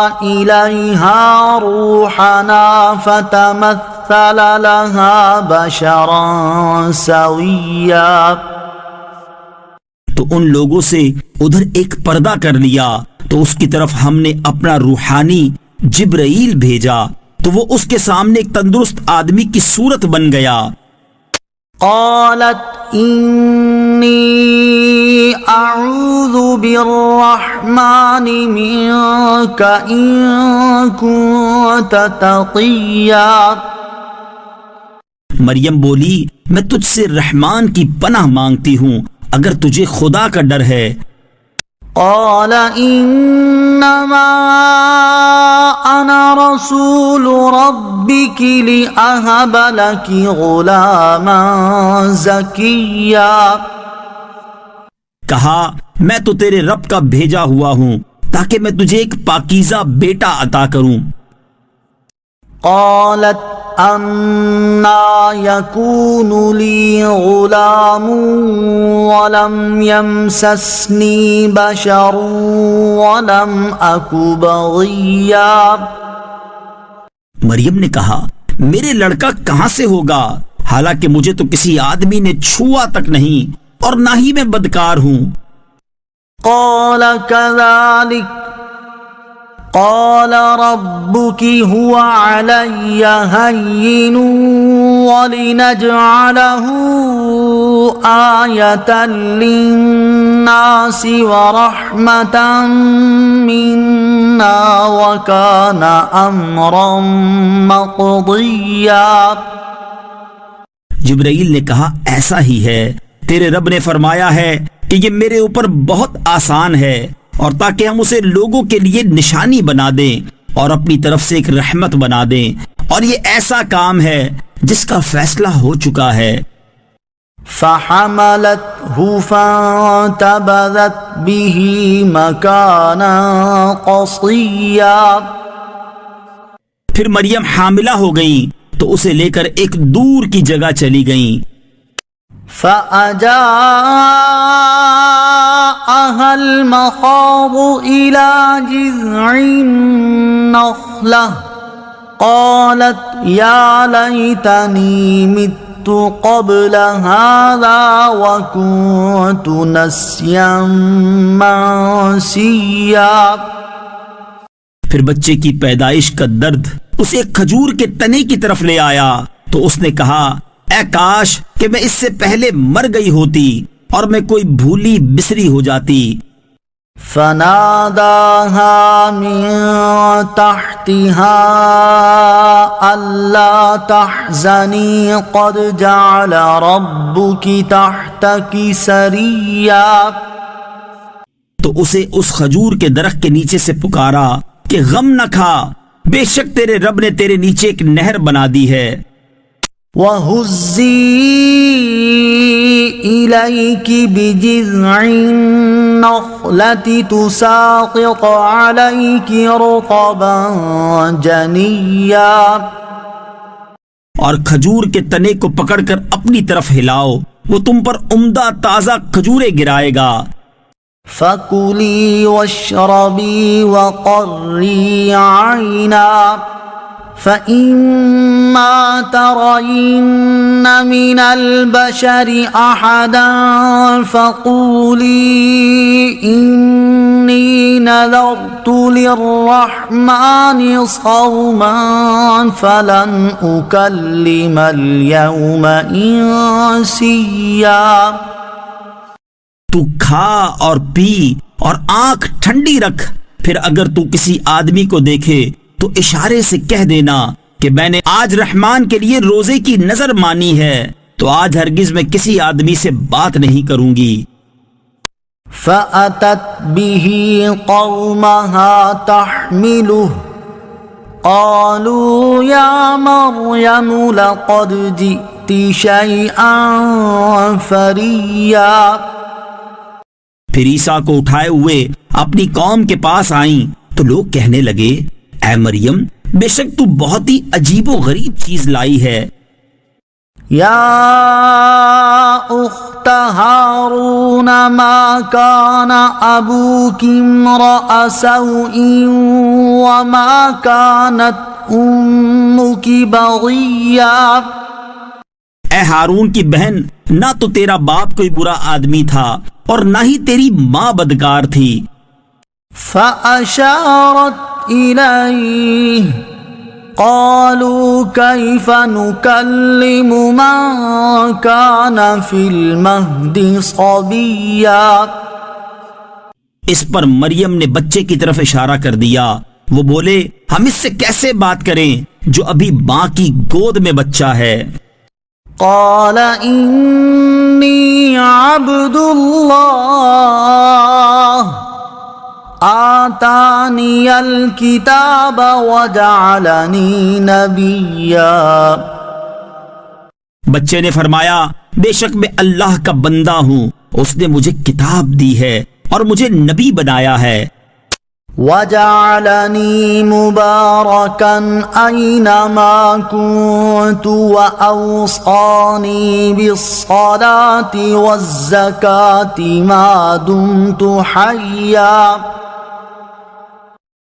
إِلَيْهَا رُوحَنَا فَتَمَثَّلَ لَهَا بَشَرًا سَوِيًّا۔ تو ان لوگوں سے ادھر ایک پردہ کر لیا تو اس کی طرف ہم نے اپنا روحانی جبرائیل بھیجا تو وہ اس کے سامنے ایک تندرست آدمی کی صورت بن گیا۔ قالت انی اعوذ بالرحمن منک ان کنت تقیا۔ مریم بولی میں تجھ سے رحمان کی پناہ مانگتی ہوں اگر تجھے خدا کا ڈر ہے۔ قال انما انا رسول ربك لاهب لك غلاما زكيا۔ کہا میں تو تیرے رب کا بھیجا ہوا ہوں تاکہ میں تجھے ایک پاکیزہ بیٹا عطا کروں۔ قالت أَنَّى يَكُونُ لِي غُلَامٌ وَلَمْ يَمْسَسْنِي بَشَرٌ وَلَمْ أَكُ بَغِيًّا۔ مریم نے کہا میرے لڑکا کہاں سے ہوگا حالانکہ مجھے تو کسی آدمی نے چھوا تک نہیں اور نہ ہی میں بدکار ہوں۔ قال كذلك قال ربك هو علي هين ولنجعله آية للناس ورحمة منا وكان أمرا مقضيا۔ جبرائیل نے کہا ایسا ہی ہے، تیرے رب نے فرمایا ہے کہ یہ میرے اوپر بہت آسان ہے اور تاکہ ہم اسے لوگوں کے لیے نشانی بنا دیں اور اپنی طرف سے ایک رحمت بنا دیں، اور یہ ایسا کام ہے جس کا فیصلہ ہو چکا ہے۔ فحملته فانتبذت به مكانا قصيا، پھر مریم حاملہ ہو گئیں تو اسے لے کر ایک دور کی جگہ چلی گئیں۔ فأجاءها المخاض إلى جذع النخلة قالت يا ليتني مت قبل هذا وكنت نسيا منسيا۔ پھر بچے کی پیدائش کا درد اسے ایک کھجور کے تنے کی طرف لے آیا تو اس نے کہا، اے کاش کہ میں اس سے پہلے مر گئی ہوتی اور میں کوئی بھولی بسری ہو جاتی۔ فناداها من تحتها ألا تحزني قد جعل ربك تحتك سريا، تو اسے اس کھجور کے درخت کے نیچے سے پکارا کہ غم نہ کھا، بے شک تیرے رب نے تیرے نیچے ایک نہر بنا دی ہے۔ وَهُزِّي إِلَيْكِ بِجِذْعِ النَّخْلَةِ تُسَاقِطْ عَلَيْكِ رُطَبًا جَنِيًّا، اور کھجور کے تنے کو پکڑ کر اپنی طرف ہلاؤ، وہ تم پر عمدہ تازہ کھجوریں گرائے گا۔ فَكُلِي وَاشْرَبِي وَقَرِّي عَيْنًا فَإِمَّا تَرَيِنَّ مِنَ الْبَشَرِ أَحَدًا فَقُولِي إِنِّي نَذَرْتُ لِلرَّحْمَنِ صَوْمًا فَلَنْ أُكَلِّمَ الْيَوْمَ إِنسِيًّا۔ تو کھا اور پی اور آنکھ ٹھنڈی رکھ، پھر اگر تو کسی آدمی کو دیکھے تو اشارے سے کہہ دینا کہ میں نے آج رحمان کے لیے روزے کی نظر مانی ہے، تو آج ہرگز میں کسی آدمی سے بات نہیں کروں گی۔ فَأَتَتْ بِهِ قَوْمَهَا تَحْمِلُهُ قَالُوا يَا مَرْيَمُ لَقَدْ جِئْتِ شَيْئًا فَرِيًّا۔ پھر عیسیٰ کو اٹھائے ہوئے اپنی قوم کے پاس آئیں تو لوگ کہنے لگے، اے مریم بے شک تو بہت ہی عجیب و غریب چیز لائی ہے۔ یا اخت ہارون ما کان ابوک امرأ سوء وما کانت امک بغیا۔ اے ہارون کی بہن، نہ تو تیرا باپ کوئی برا آدمی تھا اور نہ ہی تیری ماں بدکار تھی۔ فأشارت إليه قالوا كيف نكلم من كان في المهد صبيا۔ اس پر مریم نے بچے کی طرف اشارہ کر دیا، وہ بولے ہم اس سے کیسے بات کریں جو ابھی ماں کی گود میں بچہ ہے۔ قال إني عبد الله آتانی الکتاب وجعلنی نبیا۔ بچے نے فرمایا، بے شک میں اللہ کا بندہ ہوں، اس نے مجھے کتاب دی ہے اور مجھے نبی بنایا ہے۔ وجعلنی مبارکا اینما کنت واوصانی بالصلاة والزکاة ما دمت حیا۔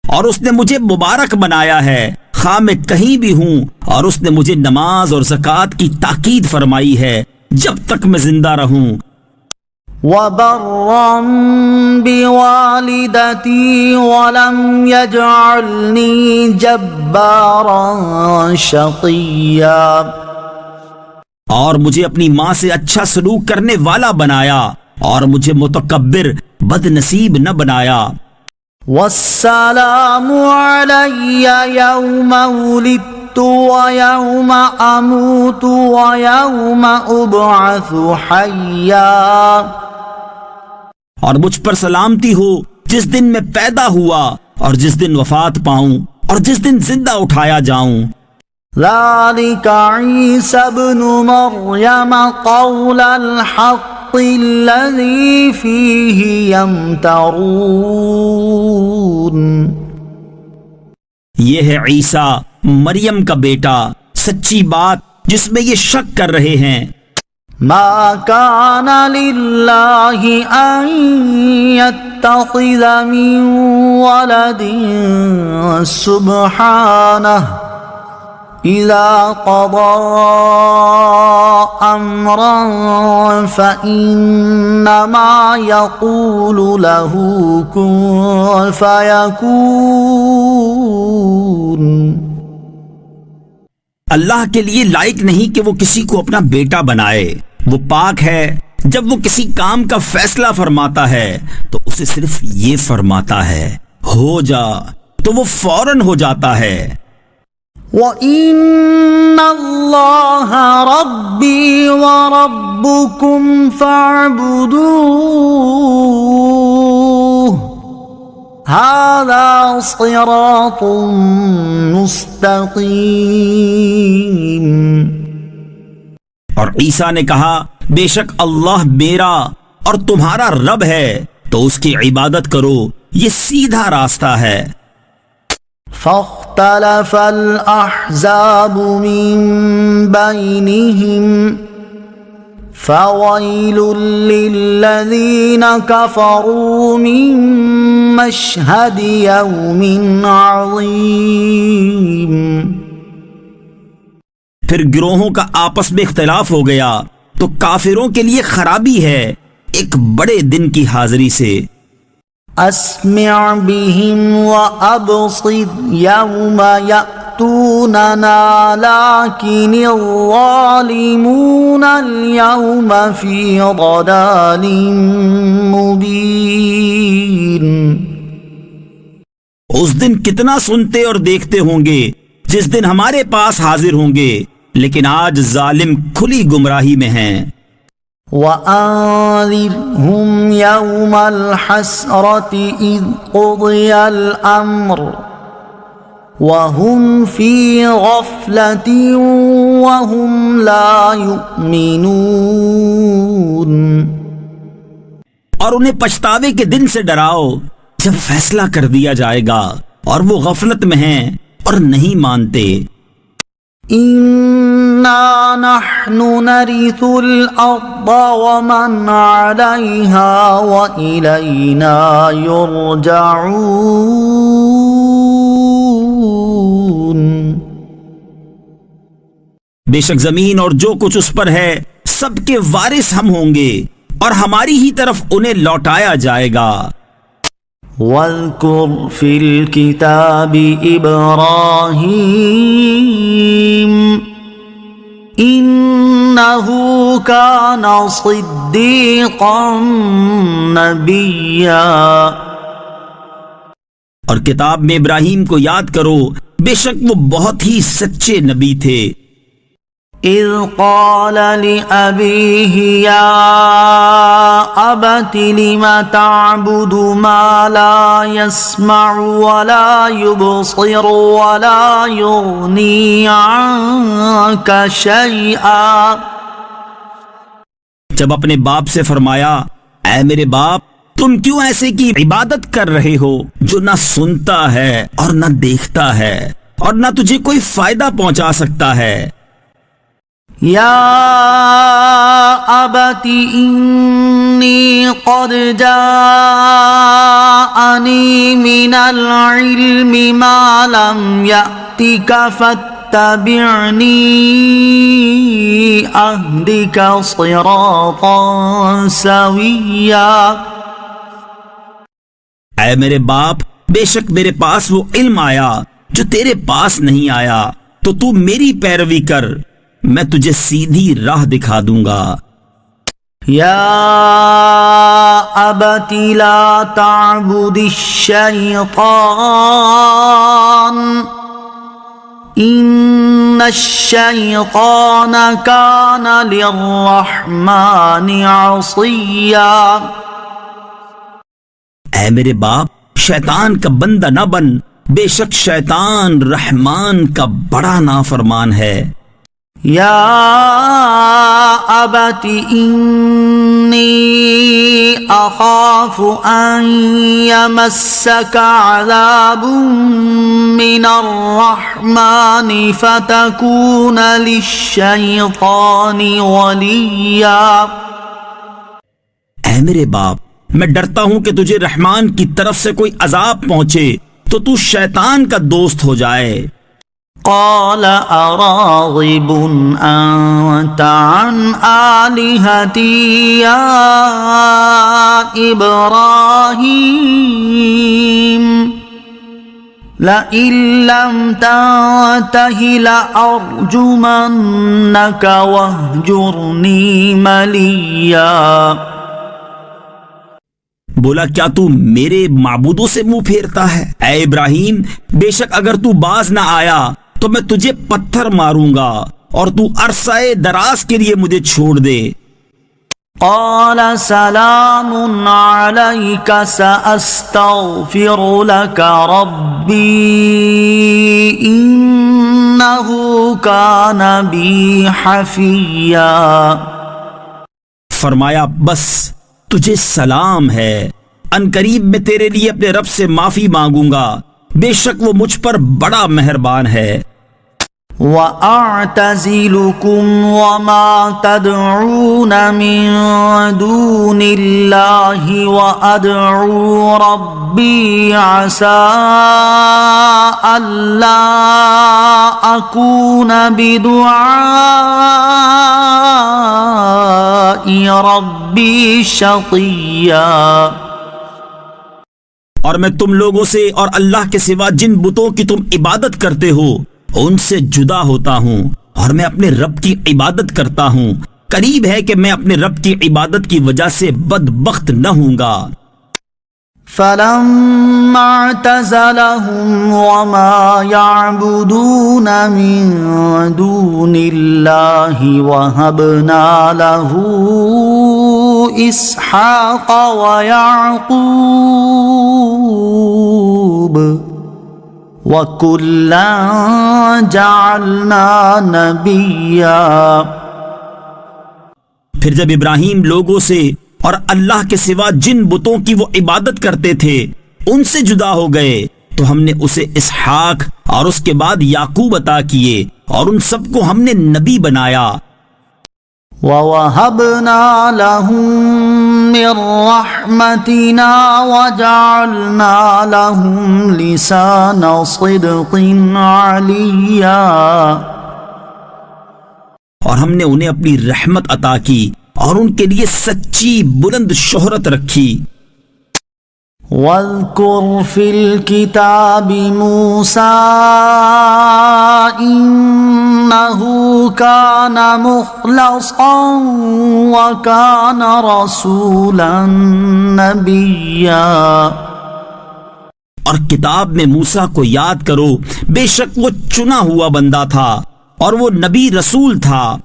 اور اس نے مجھے مبارک بنایا ہے خواہ میں کہیں بھی ہوں، اور اس نے مجھے نماز اور زکوٰۃ کی تاکید فرمائی ہے جب تک میں زندہ رہوں۔ وَبَرًّا بِوَالِدَتِي وَلَمْ يَجْعَلْنِي جَبَّارًا شَقِيًّا۔ اور مجھے اپنی ماں سے اچھا سلوک کرنے والا بنایا اور مجھے متکبر بد نصیب نہ بنایا۔ وَالسَّلَامُ عَلَيَّ يَوْمَ وُلِدتُّ وَيَوْمَ أَمُوتُ وَيَوْمَ أُبْعَثُ حَيًّا۔ اور مجھ پر سلامتی ہو جس دن میں پیدا ہوا اور جس دن وفات پاؤں اور جس دن زندہ اٹھایا جاؤں. ذلك عيسى ابن مريم قول الحق الذي فيه يمترون. یہ ہے عیسیٰ مریم کا بیٹا، سچی بات جس میں یہ شک کر رہے ہیں. ما كان لله أن يتخذ من ولد سبحانه إذا قضى أمرا فإنما يقول له كن فيكون. اللہ کے لیے لائق نہیں کہ وہ کسی کو اپنا بیٹا بنائے. وہ پاک ہے جب وہ کسی کام کا فیصلہ فرماتا ہے تو اسے صرف یہ فرماتا ہے ہو جا، تو وہ فوراً ہو جاتا ہے. وَإِنَّ اللَّهَ رَبِّي وَرَبُّكُمْ فَاعْبُدُوهُ هَذَا صِرَاطٌ مُسْتَقِيمٌ. اور عیسیٰ نے کہا بے شک اللہ میرا اور تمہارا رب ہے تو اس کی عبادت کرو، یہ سیدھا راستہ ہے. فاختلف الأحزاب من بينهم فويل للذين كفروا من مشهد يوم عظيم. پھر گروہوں کا آپس میں اختلاف ہو گیا تو کافروں کے لیے خرابی ہے ایک بڑے دن کی حاضری سے. اسمع بهم وابصر يوم يأتوننا لكن الظالمون اليوم في ضلال مبين. اس دن کتنا سنتے اور دیکھتے ہوں گے جس دن ہمارے پاس حاضر ہوں گے، لیکن آج ظالم کھلی گمراہی میں ہیں. وَأَنذِرْهُمْ يَوْمَ الْحَسْرَةِ إِذْ قُضِيَ الْأَمْرُ وَهُمْ فِي غَفْلَةٍ وَهُمْ لَا يُؤْمِنُونَ. اور انہیں پچھتاوے کے دن سے ڈراؤ جب فیصلہ کر دیا جائے گا اور وہ غفلت میں ہیں اور نہیں مانتے. إِنَّا نَحْنُ نَرِثُ الْأَرْضَ وَمَنْ عَلَيْهَا وَإِلَيْنَا يُرْجَعُونَ. بے شک زمین اور جو کچھ اس پر ہے سب کے وارث ہم ہوں گے اور ہماری ہی طرف انہیں لوٹایا جائے گا. واذكر في الكتاب إبراهيم إنه كان صديقا نبيا. اور کتاب میں ابراہیم کو یاد کرو، بے شک وہ بہت ہی سچے نبی تھے. إذ قال لأبيه يا أبت لم تعبد ما لا يسمع ولا يبصر ولا يغني عنك شيئا. جب اپنے باپ سے فرمایا اے میرے باپ تم کیوں ایسے کی عبادت کر رہے ہو جو نہ سنتا ہے اور نہ دیکھتا ہے اور نہ تجھے کوئی فائدہ پہنچا سکتا ہے. یا ابت انی قد جاءنی من العلم ما لم یأتک فاتبعنی اہدک صراطا سویا. اے میرے باپ بے شک میرے پاس وہ علم آیا جو تیرے پاس نہیں آیا، تو تو میری پیروی کر، میں تجھے سیدھی راہ دکھا دوں گا. یا ابت لا تعبد الشیطان ان الشیطان کان للرحمن عصیا. اے میرے باپ شیطان کا بندہ نہ بن، بے شک شیطان رحمان کا بڑا نافرمان ہے۔ یا ابت انی اخاف ان یمسک عذاب من الرحمن فتکون للشیطان ولیا۔ اے میرے باپ میں ڈرتا ہوں کہ تجھے رحمان کی طرف سے کوئی عذاب پہنچے تو تو شیطان کا دوست ہو جائے۔ قال اراغب انت عن آلہتی یا ابراہیم لئن لم تنتہ لأرجمنک واہجرنی ملیا۔ بولا کیا تو میرے معبودوں سے منہ پھیرتا ہے؟ اے ابراہیم بے شک اگر تو باز نہ آیا تو میں تجھے پتھر ماروں گا اور تو عرصہ دراز کے لیے مجھے چھوڑ دے۔ قال سلام علیک سأستغفر لک ربی انہ کان بی حفیا۔ فرمایا بس تجھے سلام ہے، ان قریب میں تیرے لیے اپنے رب سے معافی مانگوں گا، بے شک وہ مجھ پر بڑا مہربان ہے۔ وَأَعْتَزِلُكُمْ وَمَا تَدْعُونَ مِن دُونِ اللَّهِ وَأَدْعُو رَبِّي عَسَىٰ أَلَّا أَكُونَ بِدُعَاءِ رَبِّي شَقِيًّا۔ اور میں تم لوگوں سے اور اللہ کے سوا جن بتوں کی تم عبادت کرتے ہو ان سے جدا ہوتا ہوں اور میں اپنے رب کی عبادت کرتا ہوں، قریب ہے کہ میں اپنے رب کی عبادت کی وجہ سے بدبخت نہ ہوں گا۔ فَلَمَّا اعْتَزَلَهُمْ وَمَا يَعْبُدُونَ مِن دُونِ اللَّهِ وَهَبْنَا لَهُ إِسْحَاقَ وَيَعْقُوبَ وَكُلًّا جَعَلْنَا نَبِيًّا۔ پھر جب ابراہیم لوگوں سے اور اللہ کے سوا جن بتوں کی وہ عبادت کرتے تھے ان سے جدا ہو گئے تو ہم نے اسے اسحاق اور اس کے بعد یعقوب عطا کیے اور ان سب کو ہم نے نبی بنایا۔ وَوَهَبْنَا لَهُم مِّن رَّحْمَتِنَا وَجَعَلْنَا لَهُمْ لِسَانَ صِدْقٍ عَلِيًّا۔ اور ہم نے انہیں اپنی رحمت عطا کی اور ان کے لیے سچی بلند شہرت رکھی۔ وَاذْكُرْ فِي الْكِتَابِ مُوسَىٰ إِنَّهُ كَانَ مُخْلَصًا وَكَانَ رَسُولًا نَبِيًّا۔ اور کتاب میں موسیٰ کو یاد کرو، بے شک وہ چنا ہوا بندہ تھا اور وہ نبی رسول تھا۔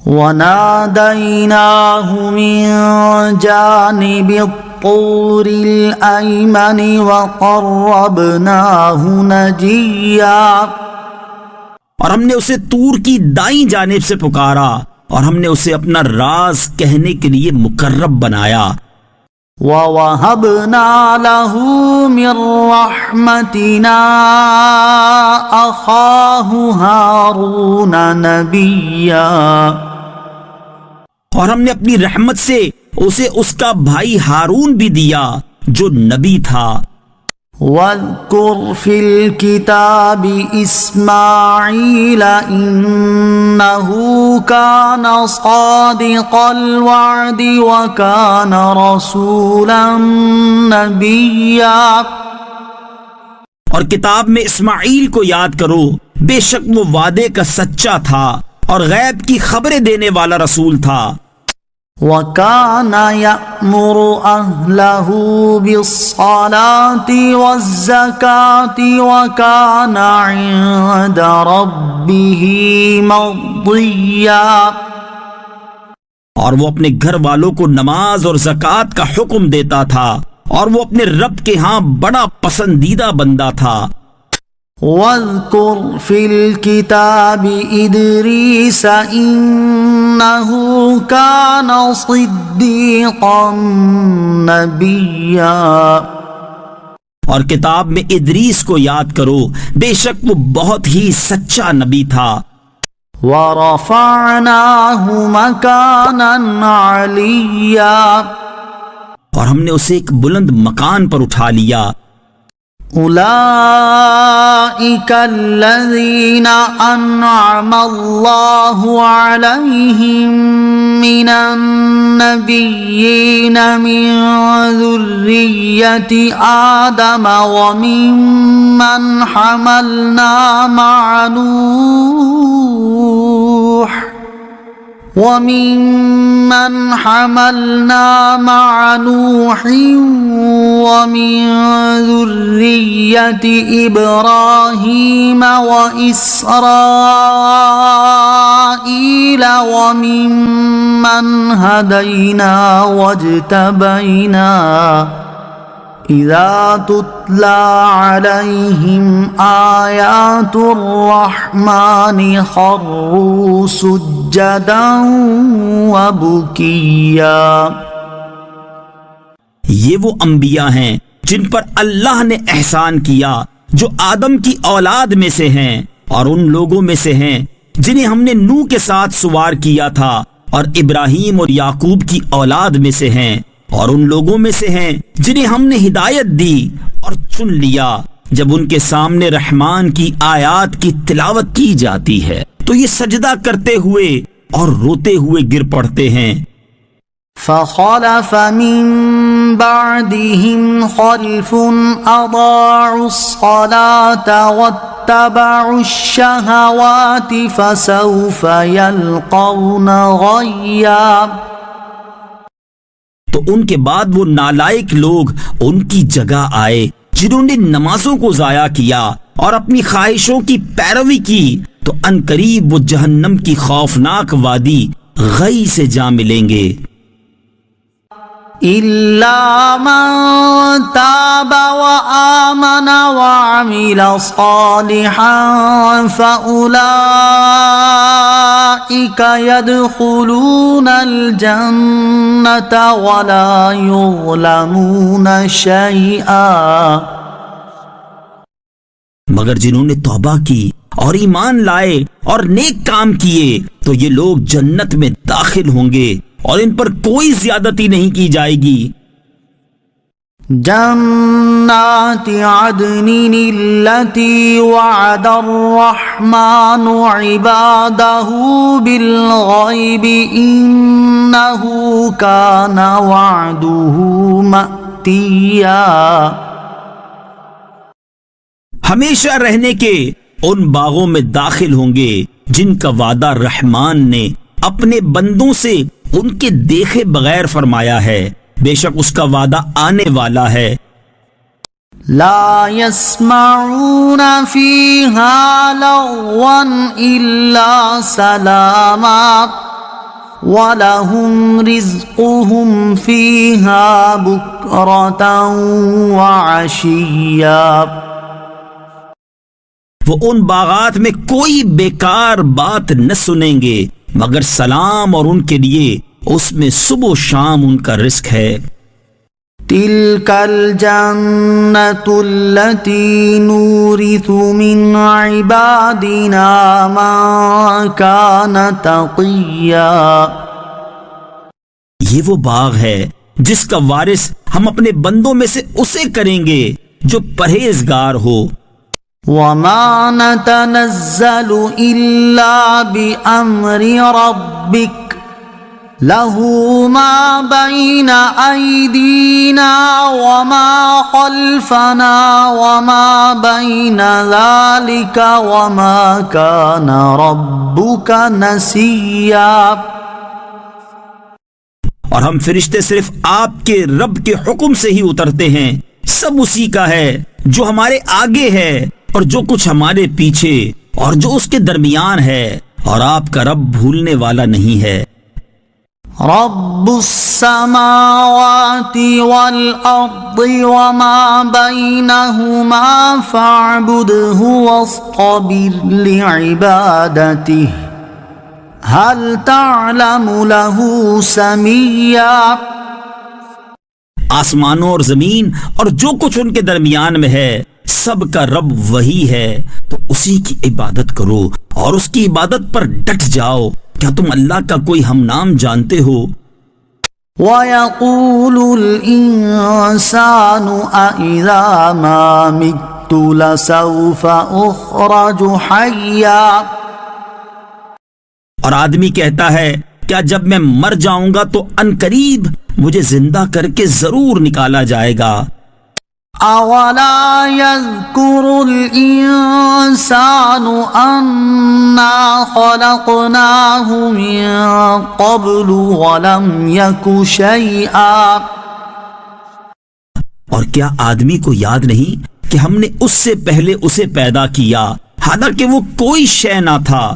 وَنَادَيْنَاهُ مِن جَانِبِ الطُّورِ الْأَيْمَنِ وَقَرَّبْنَاهُ نَجِيًّا۔ اور ہم نے اسے طور کی دائیں جانب سے پکارا اور ہم نے اسے اپنا راز کہنے کے لیے مقرب بنایا۔ وَوَهَبْنَا لَهُ مِن رَّحْمَتِنَا أَخَاهُ هَارُونَ نَبِيًّا۔ اور ہم نے اپنی رحمت سے اسے اس کا بھائی ہارون بھی دیا جو نبی تھا۔ وَاذْكُرْ فِي الْكِتَابِ إِسْمَاعِيلَ إِنَّهُ كَانَ صَادِقَ الْوَعْدِ وَكَانَ رَسُولًا نَبِيًّا۔ اور کتاب میں اسماعیل کو یاد کرو، بے شک وہ وعدے کا سچا تھا اور غیب کی خبریں دینے والا رسول تھا۔ وَكَانَ يَأْمُرُ أَهْلَهُ بِالصَّلَاةِ وَالزَّكَاةِ وَكَانَ عِندَ رَبِّهِ مَرْضِيًّا۔ اور وہ اپنے گھر والوں کو نماز اور زکوٰۃ کا حکم دیتا تھا اور وہ اپنے رب کے ہاں بڑا پسندیدہ بندہ تھا۔ واذکر فی الکتاب ادریس انہ کان صدیقا نبیا، اور کتاب میں ادریس کو یاد کرو، بے شک وہ بہت ہی سچا نبی تھا۔ وَرَفَعْنَاهُ مَكَانًا عَلِيًّا، اور ہم نے اسے ایک بلند مکان پر اٹھا لیا۔ أُولَئِكَ الَّذِينَ أَنْعَمَ اللَّهُ عَلَيْهِمْ مِنَ النَّبِيِّينَ مِنْ ذُرِّيَّةِ آدَمَ وَمِمَّنْ حَمَلْنَا مَعَ نُوحٍ وَمِن ذُرِّيَّةِ إِبْرَاهِيمَ وَإِسْرَائِيلَ وَمِمَّنْ هَدَيْنَا وَاجْتَبَيْنَا إِذَا تُتْلَى عَلَيْهِمْ آيَاتُ الرَّحْمَنِ خَرُّوا سُجَّدًا وَبُكِيًّا۔ یہ وہ انبیاء ہیں جن پر اللہ نے احسان کیا، جو آدم کی اولاد میں سے ہیں، اور ان لوگوں میں سے ہیں جنہیں ہم نے نوح کے ساتھ سوار کیا تھا، اور ابراہیم اور یعقوب کی اولاد میں سے ہیں، اور ان لوگوں میں سے ہیں جنہیں ہم نے ہدایت دی اور چن لیا جب ان کے سامنے رحمان کی آیات کی تلاوت کی جاتی ہے تو یہ سجدہ کرتے ہوئے اور روتے ہوئے گر پڑتے ہیں۔ فَخَلَفَ مِن بَعْدِهِمْ خَلْفٌ أَضَاعُوا الصَّلَاةَ وَاتَّبَعُوا الشَّهَوَاتِ فَسَوْفَ يَلْقَوْنَ غَيًّا۔ تو ان کے بعد وہ نالائق لوگ ان کی جگہ آئے جنہوں نے نمازوں کو ضائع کیا اور اپنی خواہشوں کی پیروی کی، تو عنقریب وہ جہنم کی خوفناک وادی غی سے جا ملیں گے۔ إِلَّا مَن تَابَ وَآمَنَ وَعَمِلَ صَالِحًا فَأُولَئِكَ يَدْخُلُونَ الْجَنَّةَ وَلَا يُظْلَمُونَ شَيْئًا۔ مگر جنہوں نے توبہ کی اور ایمان لائے اور نیک کام کیے تو یہ لوگ جنت میں داخل ہوں گے اور ان پر کوئی زیادتی نہیں کی جائے گی۔ جنات عدن التي وعد الرحمن عباده بالغيب إنه كان وعده مأتيا۔ ہمیشہ رہنے کے ان باغوں میں داخل ہوں گے جن کا وعدہ رحمان نے اپنے بندوں سے ان کے دیکھے بغیر فرمایا ہے، بے شک اس کا وعدہ آنے والا ہے۔ لا يسمعون فيها لغوا إلا سلاما ولهم رزقهم فيها بكرة وعشيا۔ وہ ان باغات میں کوئی بیکار بات نہ سنیں گے مگر سلام، اور ان کے لیے اس میں صبح و شام ان کا رزق ہے۔ تلك الجنة التي نورث من عبادنا من كان تقيا۔ یہ وہ باغ ہے جس کا وارث ہم اپنے بندوں میں سے اسے کریں گے جو پرہیزگار ہو۔ وما نتنزل إلا بأمر ربك له ما بين أيدينا وما خلفنا وما بين ذلك وما كان ربك نسيا۔ اور ہم فرشتے صرف آپ کے رب کے حکم سے ہی اترتے ہیں، سب اسی کا ہے جو ہمارے آگے ہے اور جو کچھ ہمارے پیچھے اور جو اس کے درمیان ہے، اور آپ کا رب بھولنے والا نہیں ہے۔ رب السماوات السماوات والأرض وما بينهما فاعبده واصطبر لعبادته هل تعلم له سميا۔ آسمانوں اور زمین اور جو کچھ ان کے درمیان میں ہے سب کا رب وہی ہے، تو اسی کی عبادت کرو اور اس کی عبادت پر ڈٹ جاؤ۔ کیا تم اللہ کا کوئی ہم نام جانتے ہو؟ وَيَقُولُ الْإِنسَانُ أَإِذَا مَا مِتُّ لَسَوْفَ أُخْرَجُ حَيًّا۔ اور آدمی کہتا ہے کیا جب میں مر جاؤں گا تو عنقریب مجھے زندہ کر کے ضرور نکالا جائے گا۔ أَوَلَا يَذْكُرُ الْإِنسَانُ أَنَّا خَلَقْنَاهُ مِن قَبْلُ وَلَمْ يَكُ شَيْئًا۔ اور کیا آدمی کو یاد نہیں کہ ہم نے اس سے پہلے اسے پیدا کیا حالانکہ وہ کوئی شے نہ تھا۔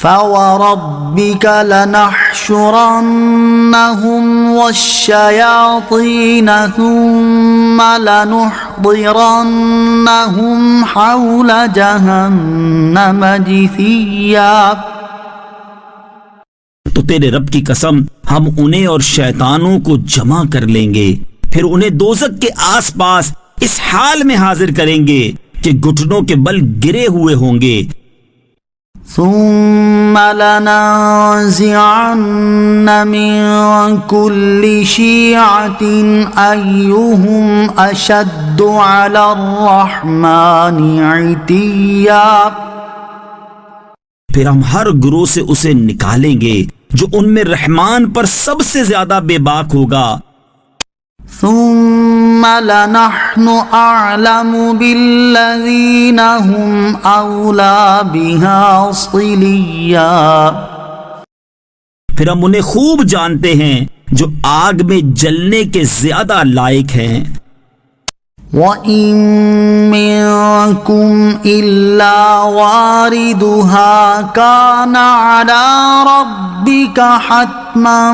فَوَرَبِّكَ لَنَحْشُرَنَّهُمْ وَالشَّيَاطِينَ ثُمَّ لَنُحْضِرَنَّهُمْ حَوْلَ جَهَنَّمَ جِثِيًّا۔ تو تیرے رب کی قسم ہم انہیں اور شیطانوں کو جمع کر لیں گے، پھر انہیں دوزخ کے آس پاس اس حال میں حاضر کریں گے کہ گھٹنوں کے بل گرے ہوئے ہوں گے۔ ثم لننزعن من كل شيعة أيهم أشد على الرحمن عتيا۔ پھر ہم ہر گروہ سے اسے نکالیں گے جو ان میں رحمان پر سب سے زیادہ بے باک ہوگا۔ ثم لنحن أعلم بالذين هم أولى بها صليا۔ پھر ہم انہیں خوب جانتے ہیں جو آگ میں جلنے کے زیادہ لائق ہیں۔ وَإِن مِّنكُمْ إِلَّا وَارِدُهَا كَانَ عَلَى رَبِّكَ حَتْمًا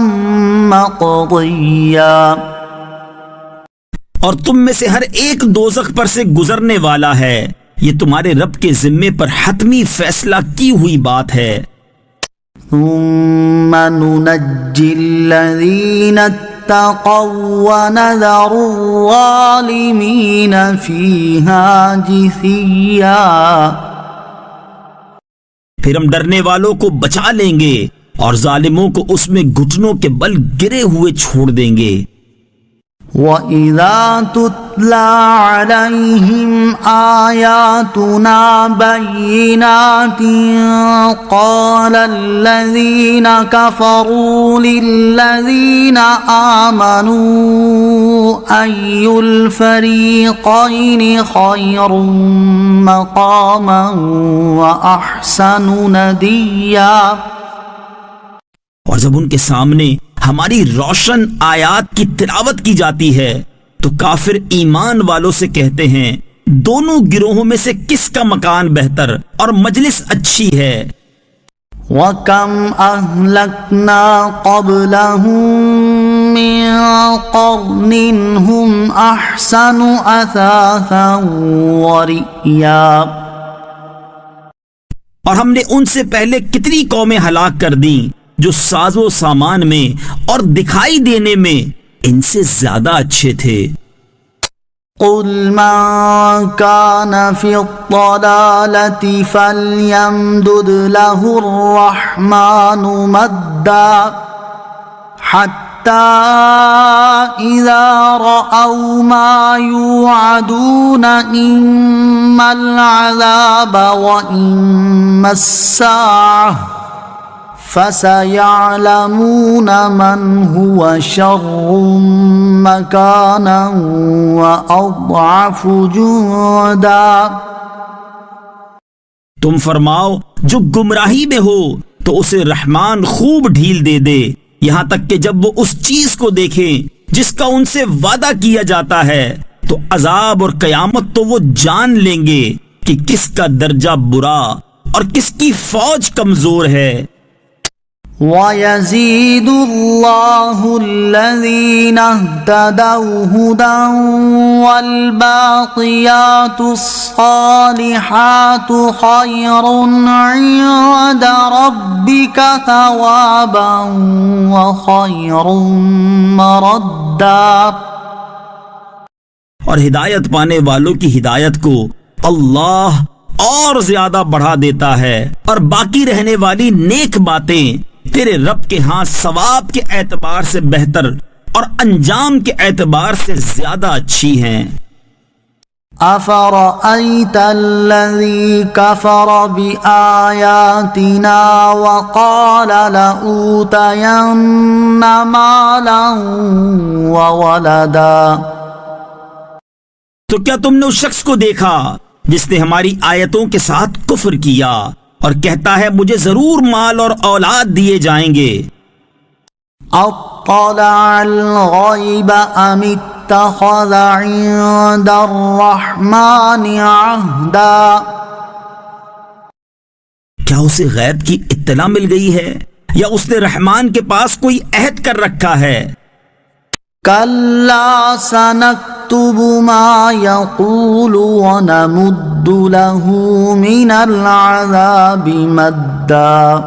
مَّقْضِيًّا۔ اور تم میں سے ہر ایک دوزخ پر سے گزرنے والا ہے، یہ تمہارے رب کے ذمے پر حتمی فیصلہ کی ہوئی بات ہے۔ ثُمَّ نُنَجِّي الَّذِينَ اتَّقَوْا وَنَذَرُ الظَّالِمِينَ فِيهَا جِثِيًّا۔ پھر ہم ڈرنے والوں کو بچا لیں گے اور ظالموں کو اس میں گھٹنوں کے بل گرے ہوئے چھوڑ دیں گے۔ وَإِذَا تُتْلَى عَلَيْهِمْ آيَاتُنَا بَيِّنَاتٍ قَالَ الَّذِينَ كَفَرُوا لِلَّذِينَ آمَنُوا أَيُّ الْفَرِيقَيْنِ خَيْرٌ مَّقَامًا وَأَحْسَنُ نَدِيًّا۔ اور جب ان کے سامنے ہماری روشن آیات کی تلاوت کی جاتی ہے تو کافر ایمان والوں سے کہتے ہیں دونوں گروہوں میں سے کس کا مکان بہتر اور مجلس اچھی ہے۔ وَكَمْ أَهْلَكْنَا قَبْلَهُم مِّن قَرْنٍ هُمْ أَحْسَنُ أَثَاثًا وَرِئْيًا۔ اور ہم نے ان سے پہلے کتنی قومیں ہلاک کر دیں جو ساز و سامان میں اور دکھائی دینے میں ان سے زیادہ اچھے تھے۔ قُلْ مَن كَانَ فِي الضَّلَالَةِ فَلْيَمْدُدْ لَهُ الرَّحْمَٰنُ مَدًّا حَتَّىٰ إِذَا رَأَوْا مَا يُوعَدُونَ إِمَّا الْعَذَابَ وَإِمَّا السَّاعَةَ فَسَيَعْلَمُونَ مَنْ هُوَ شَرٌّ مَّكَانًا وَأَضْعَفُ جُنْدًا۔ تم فرماؤ جو گمراہی میں ہو تو اسے رحمان خوب ڈھیل دے دے یہاں تک کہ جب وہ اس چیز کو دیکھیں جس کا ان سے وعدہ کیا جاتا ہے تو عذاب اور قیامت تو وہ جان لیں گے کہ کس کا درجہ برا اور کس کی فوج کمزور ہے۔ وَيَزِيدُ اللَّهُ الَّذِينَ اهْتَدَوْا هُدًى وَالْبَاقِيَاتُ الصَّالِحَاتُ خَيْرٌ عِندَ رَبِّكَ ثَوَابًا وَخَيْرٌ مَّرَدًّا۔ اور ہدایت پانے والوں کی ہدایت کو اللہ اور زیادہ بڑھا دیتا ہے، اور باقی رہنے والی نیک باتیں تیرے رب کے ہاں ثواب کے اعتبار سے بہتر اور انجام کے اعتبار سے زیادہ اچھی ہیں۔ أَفَرَأَيْتَ الَّذِي كَفَرَ بِآيَاتِنَا وَقَالَ لَأُوتَيَنَّ مَالًا وَوَلَدًا۔ تو کیا تم نے اس شخص کو دیکھا جس نے ہماری آیتوں کے ساتھ کفر کیا اور کہتا ہے مجھے ضرور مال اور اولاد دیے جائیں گے؟ اطلع الغیب ام اتخذ عند الرحمن عہدا۔ کیا اسے غیب کی اطلاع مل گئی ہے یا اس نے رحمان کے پاس کوئی عہد کر رکھا ہے؟ کلا سنکتب ما یقول ونمد له من العذاب مدا۔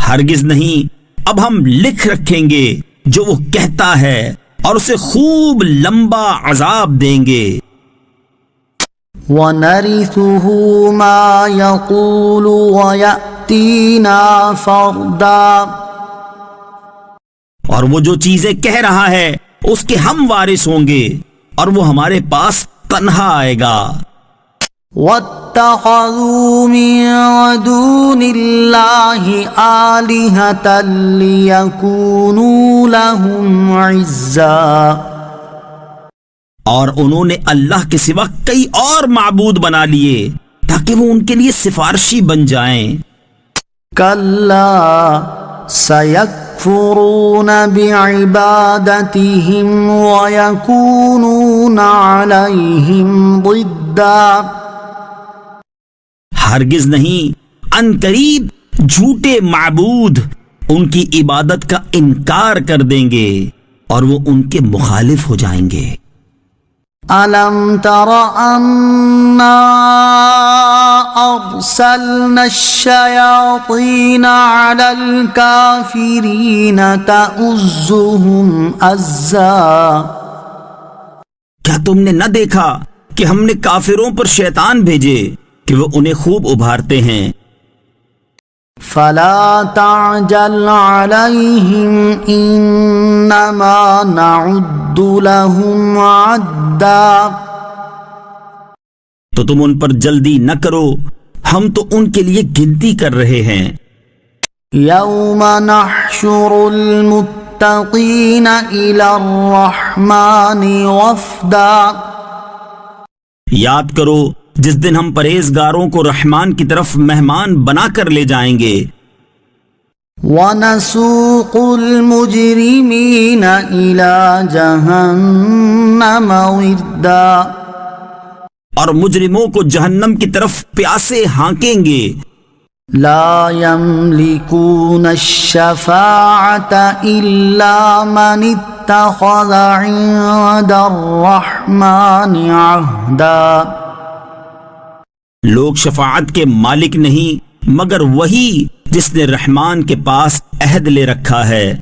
ہرگز نہیں، اب ہم لکھ رکھیں گے جو وہ کہتا ہے اور اسے خوب لمبا عذاب دیں گے۔ وَنَرِثُهُ مَا يَقُولُ وَيَأْتِينَا فَرْدًا۔ اور وہ جو چیزیں کہہ رہا ہے اس کے ہم وارث ہوں گے اور وہ ہمارے پاس تنہا آئے گا۔ وَاتَّخَذُوا مِن دُونِ اللَّهِ آلِهَةً لِيَكُونُوا لَهُمْ عِزًّا۔ اور انہوں نے اللہ کے سوا کئی اور معبود بنا لیے تاکہ وہ ان کے لیے سفارشی بن جائیں۔ کلا سَيَكْفُرُونَ بِعِبَادَتِهِمْ وَيَكُونُونَ عَلَيْهِمْ ضِدًّا۔ ہرگز نہیں، ان قریب جھوٹے معبود ان کی عبادت کا انکار کر دیں گے اور وہ ان کے مخالف ہو جائیں گے۔ أَلَمْ تَرَ أَنَّا أَرْسَلْنَا الشَّيَاطِينَ عَلَى الْكَافِرِينَ تَؤُزُّهُمْ أَزًّا۔ کیا تم نے نہ دیکھا کہ ہم نے کافروں پر شیطان بھیجے کہ وہ انہیں خوب ابھارتے ہیں؟ فَلَا تَعْجَلْ عَلَيْهِمْ إِنَّمَا نَعُدُّ لَهُمْ عَدًّا۔ تو تم ان پر جلدی نہ کرو، ہم تو ان کے لیے گنتی کر رہے ہیں۔ يَوْمَ نَحْشُرُ الْمُتَّقِينَ إِلَى الرَّحْمَنِ وَفْدًا۔ یاد کرو جس دن ہم پرہیزگاروں کو رحمان کی طرف مہمان بنا کر لے جائیں گے۔ وَنَسُوقُ الْمُجْرِمِينَ إِلَى جَهَنَّمَ وِرْدًا۔ اور مجرموں کو جہنم کی طرف پیاسے ہانکیں گے۔ لا يملكون الشفاعة إلا من اتخذ عند الرحمن عهدا۔ لوگ شفاعت کے مالک نہیں مگر وہی جس نے رحمان کے پاس عہد لے رکھا ہے۔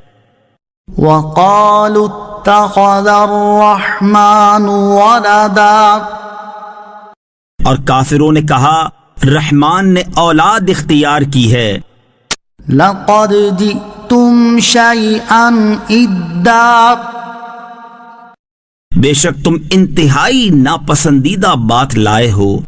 وقالوا اتخذ الرحمن ولدا۔ اور کافروں نے کہا رحمان نے اولاد اختیار کی ہے۔ لقد جئتم شيئا إدا۔ بے شک تم انتہائی ناپسندیدہ بات لائے ہو۔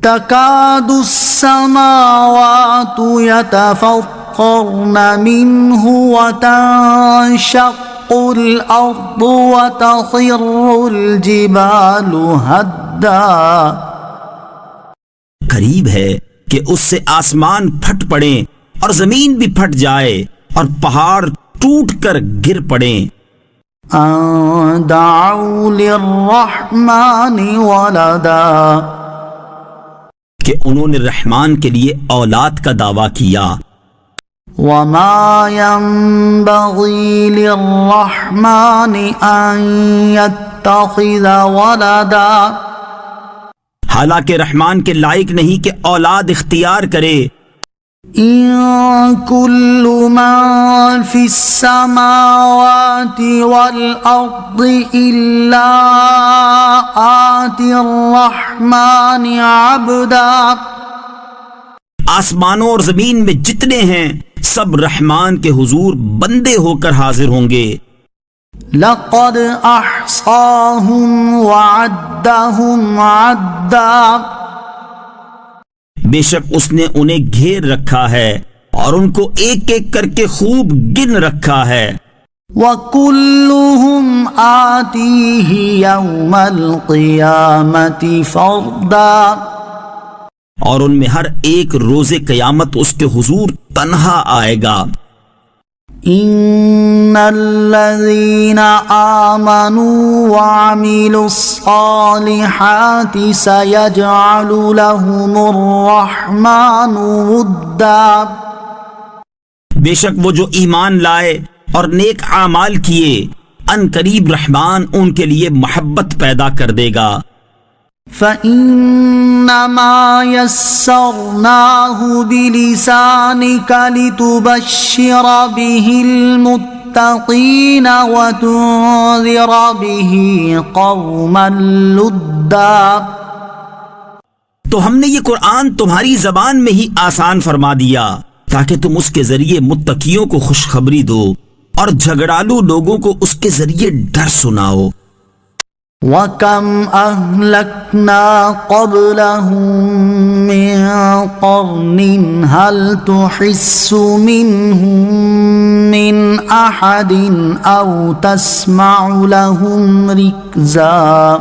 تكاد السماوات يتفطرن منه وتنشق الأرض وتخر الجبال هدا۔ قریب ہے کہ اس سے آسمان پھٹ پڑیں اور زمین بھی پھٹ جائے اور پہاڑ ٹوٹ کر گر پڑیں۔ ان دعوا للرحمن ولدا۔ کہ انہوں نے رحمان کے لیے اولاد کا دعویٰ کیا۔ وما ينبغي للرحمن أن يتخذ ولدا حالانکہ رحمان کے لائق نہیں کہ اولاد اختیار کرے۔ إن كل من في السماوات والأرض إلا آتي الرحمن عبدا آسمانوں اور زمین میں جتنے ہیں سب رحمان کے حضور بندے ہو کر حاضر ہوں گے۔ لقد أحصاهم وعدهم عدا بے شک اس نے انہیں گھیر رکھا ہے اور ان کو ایک ایک کر کے خوب گن رکھا ہے۔ وَكُلُّهُمْ آتِيهِ يَوْمَ الْقِيَامَةِ فَرْدًا اور ان میں ہر ایک روز قیامت اس کے حضور تنہا آئے گا۔ إِنَّ الَّذِينَ آمَنُوا وَعَمِلُوا الصَّالِحَاتِ سَيَجْعَلُ لَهُمُ الرَّحْمَنُ وُدًّا بے شک وہ جو ایمان لائے اور نیک اعمال کیے ان قریب رحمان ان کے لیے محبت پیدا کر دے گا۔ فَإِنَّمَا يَسَّرْنَاهُ بِلِسَانِكَ لِتُبَشِّرَ بِهِ الْمُتَّقِينَ وَتُنذِرَ بِهِ قَوْمًا لُدًّا تو ہم نے یہ قرآن تمہاری زبان میں ہی آسان فرما دیا تاکہ تم اس کے ذریعے متقیوں کو خوشخبری دو اور جھگڑالو لوگوں کو اس کے ذریعے ڈر سناؤ۔ وَكَمْ أَهْلَكْنَا قَبْلَهُمْ مِنْ قَرْنٍ هَلْ تُحِسُّ مِنْهُمْ مِنْ أَحَدٍ أَوْ تَسْمَعُ لَهُمْ رِكْزًا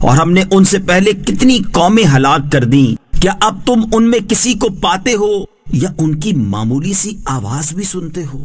اور ہم نے ان سے پہلے کتنی قومیں ہلاک کر دیں، کیا اب تم ان میں کسی کو پاتے ہو یا ان کی معمولی سی آواز بھی سنتے ہو؟